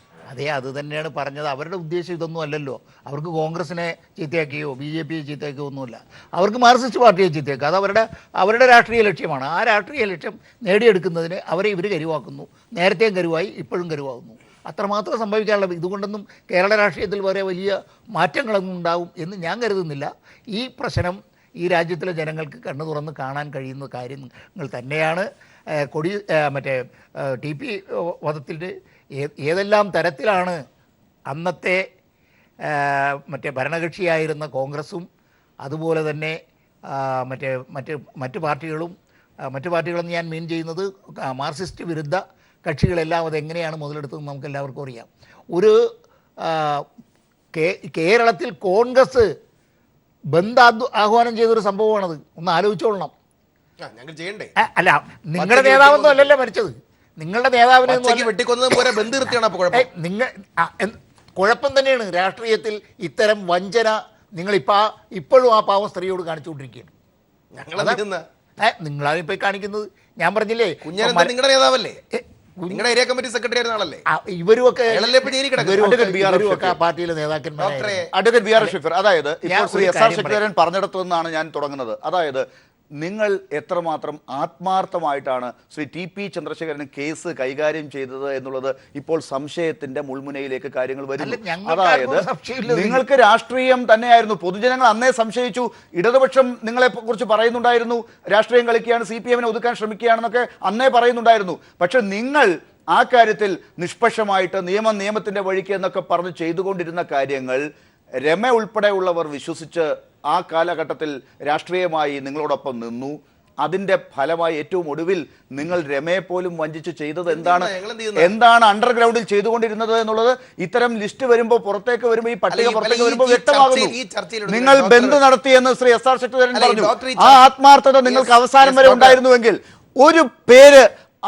അത് തന്നെയാണ് പറഞ്ഞത്. അവരുടെ ഉദ്ദേശം ഇതൊന്നും അല്ലല്ലോ. അവർക്ക് കോൺഗ്രസിനെ ചീത്തയാക്കിയോ BJPയെ ചീത്തയാക്കിയോ ഒന്നുമില്ല. അവർക്ക് മാർക്സിസ്റ്റ് പാർട്ടിയെ ചീത്തയാക്കുക. അത് അവരുടെ രാഷ്ട്രീയ ലക്ഷ്യമാണ്. ആ രാഷ്ട്രീയ ലക്ഷ്യം നേടിയെടുക്കുന്നതിന് അവരെ ഇവർ കരുവാക്കുന്നു. നേരത്തെയും കരുവായി, ഇപ്പോഴും കരുവാകുന്നു. അത്രമാത്രം സംഭവിക്കാനുള്ളത്. ഇതുകൊണ്ടൊന്നും കേരള രാഷ്ട്രീയത്തിൽ വരെ വലിയ മാറ്റങ്ങളൊന്നും ഉണ്ടാവും എന്ന് ഞാൻ കരുതുന്നില്ല. ഈ പ്രശ്നം ഈ രാജ്യത്തിലെ ജനങ്ങൾക്ക് കണ്ണു തുറന്ന് കാണാൻ കഴിയുന്ന കാര്യങ്ങൾ തന്നെയാണ്. TP വധത്തിൻ്റെ ഏതെല്ലാം തരത്തിലാണ് അന്നത്തെ ഭരണകക്ഷിയായിരുന്ന കോൺഗ്രസും അതുപോലെ തന്നെ മറ്റ് പാർട്ടികളെന്ന് ഞാൻ മീൻ ചെയ്യുന്നത് മാർക്സിസ്റ്റ് വിരുദ്ധ കക്ഷികളെല്ലാം അതെങ്ങനെയാണ് മുതലെടുത്തതെന്ന് നമുക്ക് എല്ലാവർക്കും അറിയാം. ഒരു കേരളത്തിൽ കോൺഗ്രസ് ബന്ദ് ആഹ്വാനം ചെയ്തൊരു സംഭവമാണത്. ഒന്ന് ആലോചിച്ചോളണം. അല്ല, നിങ്ങളുടെ നേതാവൊന്നും അല്ലല്ലോ മരിച്ചത്. നിങ്ങളുടെ നേതാവിനെ കുഴപ്പം തന്നെയാണ് രാഷ്ട്രീയത്തിൽ ഇത്തരം വഞ്ചന ഇപ്പോഴും ആ പാവം സ്ത്രീയോട് കാണിച്ചുകൊണ്ടിരിക്കുകയാണ്. ഞങ്ങൾ നിങ്ങളാണ് ഇപ്പോൾ കാണിക്കുന്നത്. ഞാൻ പറഞ്ഞില്ലേ, കുഞ്ഞനന്ദൻ നിങ്ങളുടെ നേതാവല്ലേ? നിങ്ങളുടെ ഏരിയ കമ്മിറ്റി സെക്രട്ടറി ആയിരുന്ന ആളല്ലേ? ഇവരുമൊക്കെ അയാളല്ലേ ഇപ്പൊ ജയിലിൽ കിടക്കുന്നത്? ഇവരുമൊക്കെ ആ പാർട്ടിയിലെ നേതാക്കന്മാരെ. അഡ്വക്കേറ്റ് ബി ആർ ഷഫീർ, അതായത് ഇപ്പോൾ ഞാൻ ശ്രീ ഒരു എസ് ആർ കാര്യം ശക്തിധരൻ പറഞ്ഞിടത്തു നിന്നാണ് ഞാൻ തുടങ്ങുന്നത്. അതായത് നിങ്ങൾ എത്രമാത്രം ആത്മാർത്ഥമായിട്ടാണ് ശ്രീ ടി പി ചന്ദ്രശേഖരന് കേസ് കൈകാര്യം ചെയ്തത് എന്നുള്ളത് ഇപ്പോൾ സംശയത്തിന്റെ മുൾമുനയിലേക്ക് കാര്യങ്ങൾ വരുന്നു. അല്ല, ഞങ്ങൾക്ക് അതായത് ആർക്കും സംശയമില്ല. നിങ്ങൾക്ക് രാഷ്ട്രീയം തന്നെയായിരുന്നു. പൊതുജനങ്ങൾ അന്നേ സംശയിച്ചു. ഇടതുപക്ഷം നിങ്ങളെ കുറിച്ച് പറയുന്നുണ്ടായിരുന്നു, രാഷ്ട്രീയം കളിക്കുകയാണ്, CPM-നെ ഒതുക്കാൻ ശ്രമിക്കുകയാണെന്നൊക്കെ അന്നേ പറയുന്നുണ്ടായിരുന്നു. പക്ഷെ നിങ്ങൾ ആ കാര്യത്തിൽ നിഷ്പക്ഷമായിട്ട് നിയമത്തിന്റെ വഴിക്ക് എന്നൊക്കെ പറഞ്ഞ് ചെയ്തുകൊണ്ടിരുന്ന കാര്യങ്ങൾ രമ ഉൾപ്പെടെയുള്ളവർ വിശ്വസിച്ച് ആ കാലഘട്ടത്തിൽ രാഷ്ട്രീയമായി നിങ്ങളോടൊപ്പം നിന്നു. അതിന്റെ ഫലമായി ഏറ്റവും ഒടുവിൽ നിങ്ങൾ രമയെ പോലും വഞ്ചിച്ച് ചെയ്തത് എന്താണ് അണ്ടർഗ്രൗണ്ടിൽ ചെയ്തുകൊണ്ടിരുന്നത് എന്നുള്ളത് ഇത്തരം ലിസ്റ്റ് വരുമ്പോൾ പുറത്തേക്ക് വരുമ്പോൾ ഈ പട്ടിക പുറത്തേക്ക് വരുമ്പോൾ വ്യക്തമാകുന്നു. നിങ്ങൾ ബന്ദ് നടത്തിയെന്ന് ശ്രീ എസ് ആർ ശക്തിധരൻ പറഞ്ഞു. ആ ആത്മാർത്ഥത നിങ്ങൾക്ക് അവസാനം വരെ ഉണ്ടായിരുന്നുവെങ്കിൽ ഒരു പേര്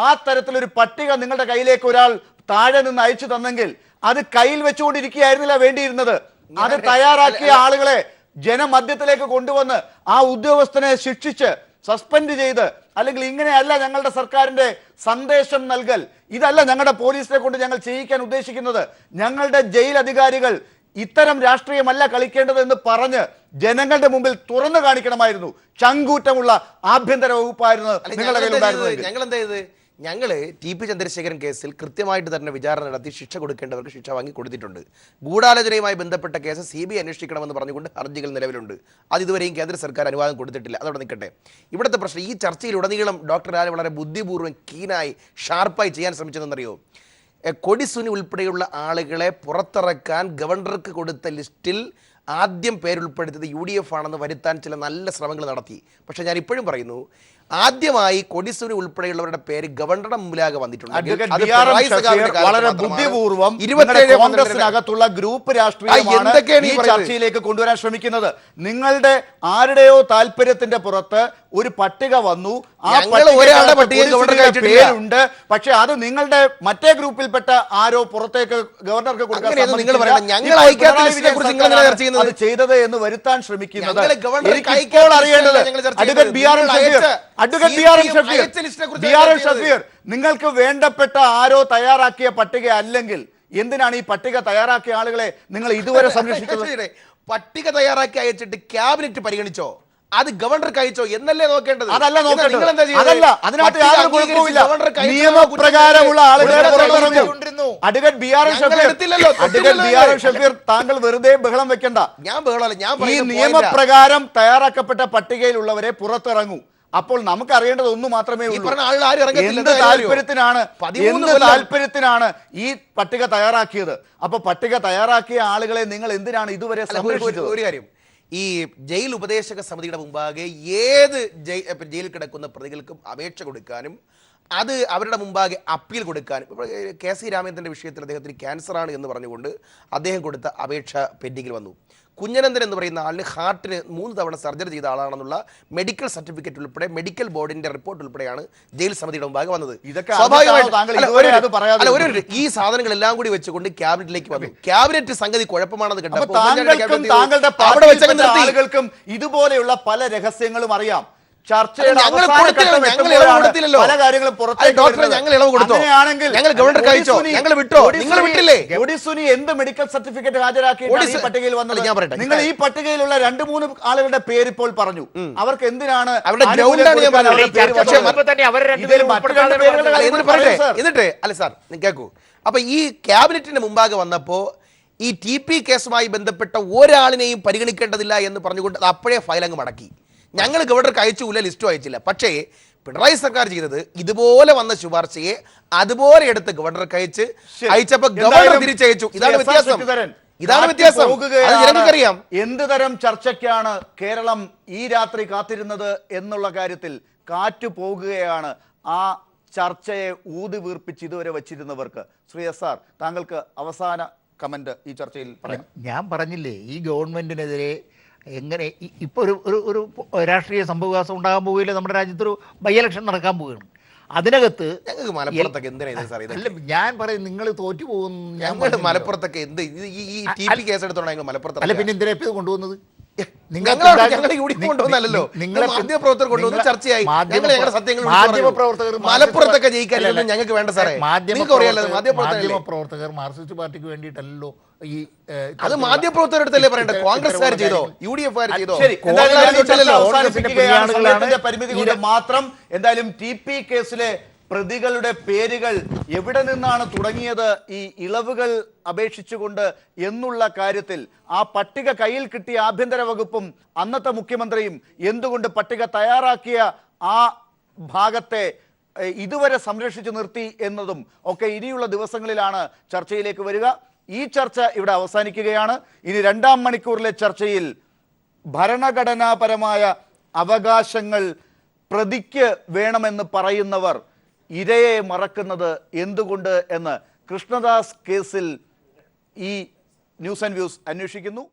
ആ തരത്തിലൊരു പട്ടിക നിങ്ങളുടെ കയ്യിലേക്ക് ഒരാൾ താഴെ നിന്ന് അയച്ചു തന്നെങ്കിൽ അത് കയ്യിൽ വെച്ചുകൊണ്ടിരിക്കുകയായിരുന്നില്ല വേണ്ടിയിരുന്നത്. അത് തയ്യാറാക്കിയ ആളുകളെ ജനമധ്യത്തിലേക്ക് കൊണ്ടുവന്ന് ആ ഉദ്യോഗസ്ഥനെ ശിക്ഷിച്ച് സസ്പെൻഡ് ചെയ്ത്, അല്ലെങ്കിൽ ഇങ്ങനെയല്ല ഞങ്ങളുടെ സർക്കാരിന്റെ സന്ദേശം നൽകൽ, ഇതല്ല ഞങ്ങളുടെ പോലീസിനെ കൊണ്ട് ഞങ്ങൾ ചെയ്യിക്കാൻ ഉദ്ദേശിക്കുന്നത്, ഞങ്ങളുടെ ജയിൽ അധികാരികൾ ഇത്തരം രാഷ്ട്രീയമല്ല കളിക്കേണ്ടത് എന്ന് പറഞ്ഞ് ജനങ്ങളുടെ മുമ്പിൽ തുറന്നു കാണിക്കണമായിരുന്നു. ചങ്കൂറ്റമുള്ള ആഭ്യന്തര വകുപ്പായിരുന്നു നിങ്ങളുടെ കയ്യിലുണ്ടായിരുന്നത്. ഞങ്ങൾ എന്താ ചെയ്ത്? ഞങ്ങൾ ടി പി ചന്ദ്രശേഖരൻ കേസിൽ കൃത്യമായിട്ട് തന്നെ വിചാരണ നടത്തി ശിക്ഷ കൊടുക്കേണ്ടവർക്ക് ശിക്ഷ വാങ്ങി കൊടുത്തിട്ടുണ്ട്. ഗൂഢാലോചനയുമായി ബന്ധപ്പെട്ട കേസ് CBI അന്വേഷിക്കണമെന്ന് പറഞ്ഞുകൊണ്ട് ഹർജികൾ നിലവിലുണ്ട്. അത് ഇതുവരെയും കേന്ദ്ര സർക്കാർ അനുവാദം കൊടുത്തിട്ടില്ല. അതവിടെ നിൽക്കട്ടെ. ഇവിടുത്തെ പ്രശ്നം ഈ ചർച്ചയിലുടനീളം ഡോക്ടർ ലാൽ വളരെ ബുദ്ധിപൂർവ്വം കീനായി ഷാർപ്പായി ചെയ്യാൻ ശ്രമിച്ചതെന്നറിയോ? കൊടിസുനി ഉൾപ്പെടെയുള്ള ആളുകളെ പുറത്തിറക്കാൻ ഗവർണർക്ക് കൊടുത്ത ലിസ്റ്റിൽ ആദ്യം പേരുൾപ്പെടുത്തിയത് UDF ആണെന്ന് വരുത്താൻ ചില നല്ല ശ്രമങ്ങൾ നടത്തി. പക്ഷേ ഞാൻ ഇപ്പോഴും പറയുന്നു, ആദ്യമായി കൊടിസുനി ഉൾപ്പെടെയുള്ളവരുടെ പേര് ഗവർണറുടെ മുമ്പിലാകെ വന്നിട്ടുണ്ട്. വളരെ ബുദ്ധിപൂർവ്വം കോൺഗ്രസിനകത്തുള്ള ഗ്രൂപ്പ് രാഷ്ട്രീയമാണ് ഈ ചർച്ചയിലേക്ക് കൊണ്ടുവരാൻ ശ്രമിക്കുന്നത്. നിങ്ങളുടെ ആരുടെയോ താല്പര്യത്തിന്റെ പുറത്ത് ഒരു പട്ടിക വന്നു, ആ പേരുണ്ട്, പക്ഷെ അത് നിങ്ങളുടെ മറ്റേ ഗ്രൂപ്പിൽപ്പെട്ട ആരോ പുറത്തേക്ക് ഗവർണർക്ക് കൊടുക്കാൻ അത് ചെയ്തത് എന്ന് വരുത്താൻ ശ്രമിക്കുന്നത്. എനിക്കിപ്പോൾ അറിയേണ്ടത് advocate B R L Shafeer, നിങ്ങൾക്ക് വേണ്ടപ്പെട്ട ആരോ തയ്യാറാക്കിയ പട്ടിക അല്ലെങ്കിൽ എന്തിനാണ് ഈ പട്ടിക തയ്യാറാക്കിയ ആളുകളെ നിങ്ങൾ ഇതുവരെ സംരക്ഷിച്ചത്? പട്ടിക തയ്യാറാക്കി അയച്ചിട്ട് ക്യാബിനറ്റ് പരിഗണിച്ചോ, അത് ഗവർണർക്ക് അയച്ചോ എന്നല്ലേ നോക്കേണ്ടത്? അതല്ല നോക്കേണ്ടത്. അതല്ല, അതിനകത്ത് യാതൊരു കുഴപ്പമില്ല. നിയമപ്രകാരമുള്ള ആളുകളെ advocate B R L Shafeer, താങ്കൾ വെറുതെ ബഹളം വെക്കണ്ട. ഞാൻ ബഹളമല്ല, ഞാൻ ഈ നിയമപ്രകാരം തയ്യാറാക്കപ്പെട്ട പട്ടികയിലുള്ളവരെ പുറത്തിറങ്ങൂ. അപ്പോൾ നമുക്ക് അറിയേണ്ടത് ഒന്ന് മാത്രമേ ഉള്ളൂ, എന്ത് താല്പര്യത്തിനാണ് ഈ പട്ടിക തയ്യാറാക്കിയത്. അപ്പൊ പട്ടിക തയ്യാറാക്കിയ ആളുകളെ നിങ്ങൾ എന്തിനാണ് ഇതുവരെ സംരക്ഷിച്ചത്? ഒരു കാര്യം, ഈ ജയിൽ ഉപദേശക സമിതിയുടെ മുമ്പാകെ ഏത് ജയിലിൽ കിടക്കുന്ന പ്രതികൾക്കും അപേക്ഷ കൊടുക്കാനും അത് അവരുടെ മുമ്പാകെ അപ്പീൽ കൊടുക്കാനും, ഇപ്പോൾ KC രാമേന്ദ്രൻ്റെ വിഷയത്തിൽ അദ്ദേഹത്തിന് ക്യാൻസറാണ് എന്ന് പറഞ്ഞുകൊണ്ട് അദ്ദേഹം കൊടുത്ത അപേക്ഷ പെൻഡിങ്ങിൽ വന്നു. കുഞ്ഞനന്ദൻ എന്ന് പറയുന്ന ആളിന് ഹാർട്ടിന് 3 തവണ സർജറി ചെയ്ത ആളാണെന്നുള്ള മെഡിക്കൽ സർട്ടിഫിക്കറ്റ് ഉൾപ്പെടെ മെഡിക്കൽ ബോർഡിന്റെ റിപ്പോർട്ട് ഉൾപ്പെടെയാണ് ജയിൽ സമിതിയുടെ മുമ്പാകെ വന്നത്. ഈ സാധനങ്ങളെല്ലാം കൂടി വെച്ചുകൊണ്ട് ക്യാബിനറ്റിലേക്ക് വന്നു. ക്യാബിനറ്റ് സംഗതി കുഴപ്പമാണെന്ന് കണ്ടപ്പോൾ ആളുകൾക്കും ഇതുപോലെയുള്ള പല രഹസ്യങ്ങളും അറിയാം. ചർച്ചയുടെ പല കാര്യങ്ങളും കൊടിസുനി എന്ത് മെഡിക്കൽ സർട്ടിഫിക്കറ്റ് ഹാജരാക്കിയ പട്ടികയിൽ വന്നത്? നിങ്ങൾ ഈ പട്ടികയിലുള്ള 2-3 ആളുകളുടെ പേര് ഇപ്പോൾ പറഞ്ഞു. അവർക്ക് എന്തിനാണ്? എന്നിട്ട് അല്ല സാർ കേൾക്കൂ, അപ്പൊ ഈ ക്യാബിനറ്റിന് മുമ്പാകെ വന്നപ്പോ ഈ TP കേസുമായി ബന്ധപ്പെട്ട ഒരാളിനെയും പരിഗണിക്കേണ്ടതില്ല എന്ന് പറഞ്ഞുകൊണ്ട് അത് അപ്പോഴേ ഫയൽ അങ്ങ് മടക്കി. ഞങ്ങൾ ഗവർണർക്ക് അയച്ചില്ല, ലിസ്റ്റും അയച്ചില്ല. പക്ഷേ പിണറായി സർക്കാർ ചെയ്തത് ഇതുപോലെ വന്ന ശുപാർശയെ അതുപോലെ എടുത്ത് ഗവർണർക്ക് അയച്ചപ്പോൾ ഗവർണർ തിരിച്ചയച്ചു. ഇതാണ് വ്യത്യാസം. ജനങ്ങൾക്കറിയാം എന്ത് തരം ചർച്ചയ്ക്കാണ് കേരളം ഈ രാത്രി കാത്തിരുന്നത് എന്നുള്ള കാര്യത്തിൽ കാറ്റു പോകുകയാണ് ആ ചർച്ചയെ ഊതി വീർപ്പിച്ച് ഇതുവരെ വച്ചിരുന്നവർക്ക്. ശ്രീ SR, താങ്കൾക്ക് അവസാന കമന്റ് ഈ ചർച്ചയിൽ പറയാം. ഞാൻ പറഞ്ഞില്ലേ, ഈ ഗവൺമെന്റിനെതിരെ എങ്ങനെ ഇപ്പോൾ ഒരു രാഷ്ട്രീയ സംഭവവികാസം ഉണ്ടാകാൻ പോവുകയില്ല. നമ്മുടെ രാജ്യത്തൊരു ബൈ ഇലക്ഷൻ നടക്കാൻ പോവുകയാണ്. അതിനകത്ത് ഞങ്ങൾക്ക് മലപ്പുറത്തൊക്കെ എന്തിനാ ഇത് സാർ? അല്ല, ഞാൻ പറയും നിങ്ങൾ തോറ്റു പോകും. ഞങ്ങൾ മലപ്പുറത്തൊക്കെ എന്ത് ഈ TP കേസ് എടുത്തോണ്ട് ഞങ്ങൾ മലപ്പുറത്ത് അല്ല, പിന്നെ എന്തിനാ ഇത് കൊണ്ടുവന്നത്? ഞങ്ങൾ യൂണിഫോം കൊണ്ടുവന്നല്ലോ, മാധ്യമപ്രവർത്തകർ കൊണ്ടുവന്ന് ചർച്ചയായി. ഞങ്ങളുടെ സത്യങ്ങൾ മലപ്പുറത്തൊക്കെ ജയിക്കാൻ ഞങ്ങൾക്ക് വേണ്ട സാറേ. നിങ്ങൾക്ക് അറിയാലോ, മാധ്യമപ്രവർത്തകർ മാർക്സിസ്റ്റ് പാർട്ടിക്ക് വേണ്ടിയിട്ടല്ലോ ഈ അത് മാധ്യമപ്രവർത്തകരുടെ അടുത്തല്ലേ പറയണ്ടേ? കോൺഗ്രസ്സുകാർ ചെയ്തോ, UDF ചെയ്തോ? ശരി, പരിമിതി കൊണ്ട് മാത്രം എന്തായാലും TP കേസിലെ പ്രതികളുടെ പേരുകൾ എവിടെ നിന്നാണ് തുടങ്ങിയത് ഈ ഇളവുകൾ അപേക്ഷിച്ചുകൊണ്ട് എന്നുള്ള കാര്യത്തിൽ ആ പട്ടിക കയ്യിൽ കിട്ടിയ ആഭ്യന്തര വകുപ്പും അന്നത്തെ മുഖ്യമന്ത്രിയും എന്തുകൊണ്ട് പട്ടിക തയ്യാറാക്കിയ ആ ഭാഗത്തെ ഇതുവരെ സംരക്ഷിച്ചു നിർത്തി എന്നതും ഒക്കെ ഇനിയുള്ള ദിവസങ്ങളിലാണ് ചർച്ചയിലേക്ക് വരിക. ഈ ചർച്ച ഇവിടെ അവസാനിക്കുകയാണ്. ഇനി 2-ാം മണിക്കൂറിലെ ചർച്ചയിൽ ഭരണഘടനാപരമായ അവകാശങ്ങൾ പ്രതിക്ക് വേണമെന്ന് പറയുന്നവർ ഇരയെ മറക്കുന്നത് എന്തുകൊണ്ട് എന്ന് കൃഷ്ണദാസ് കേസിൽ ഈ ന്യൂസ് ആൻഡ് വ്യൂസ് അന്വേഷിക്കുന്നു.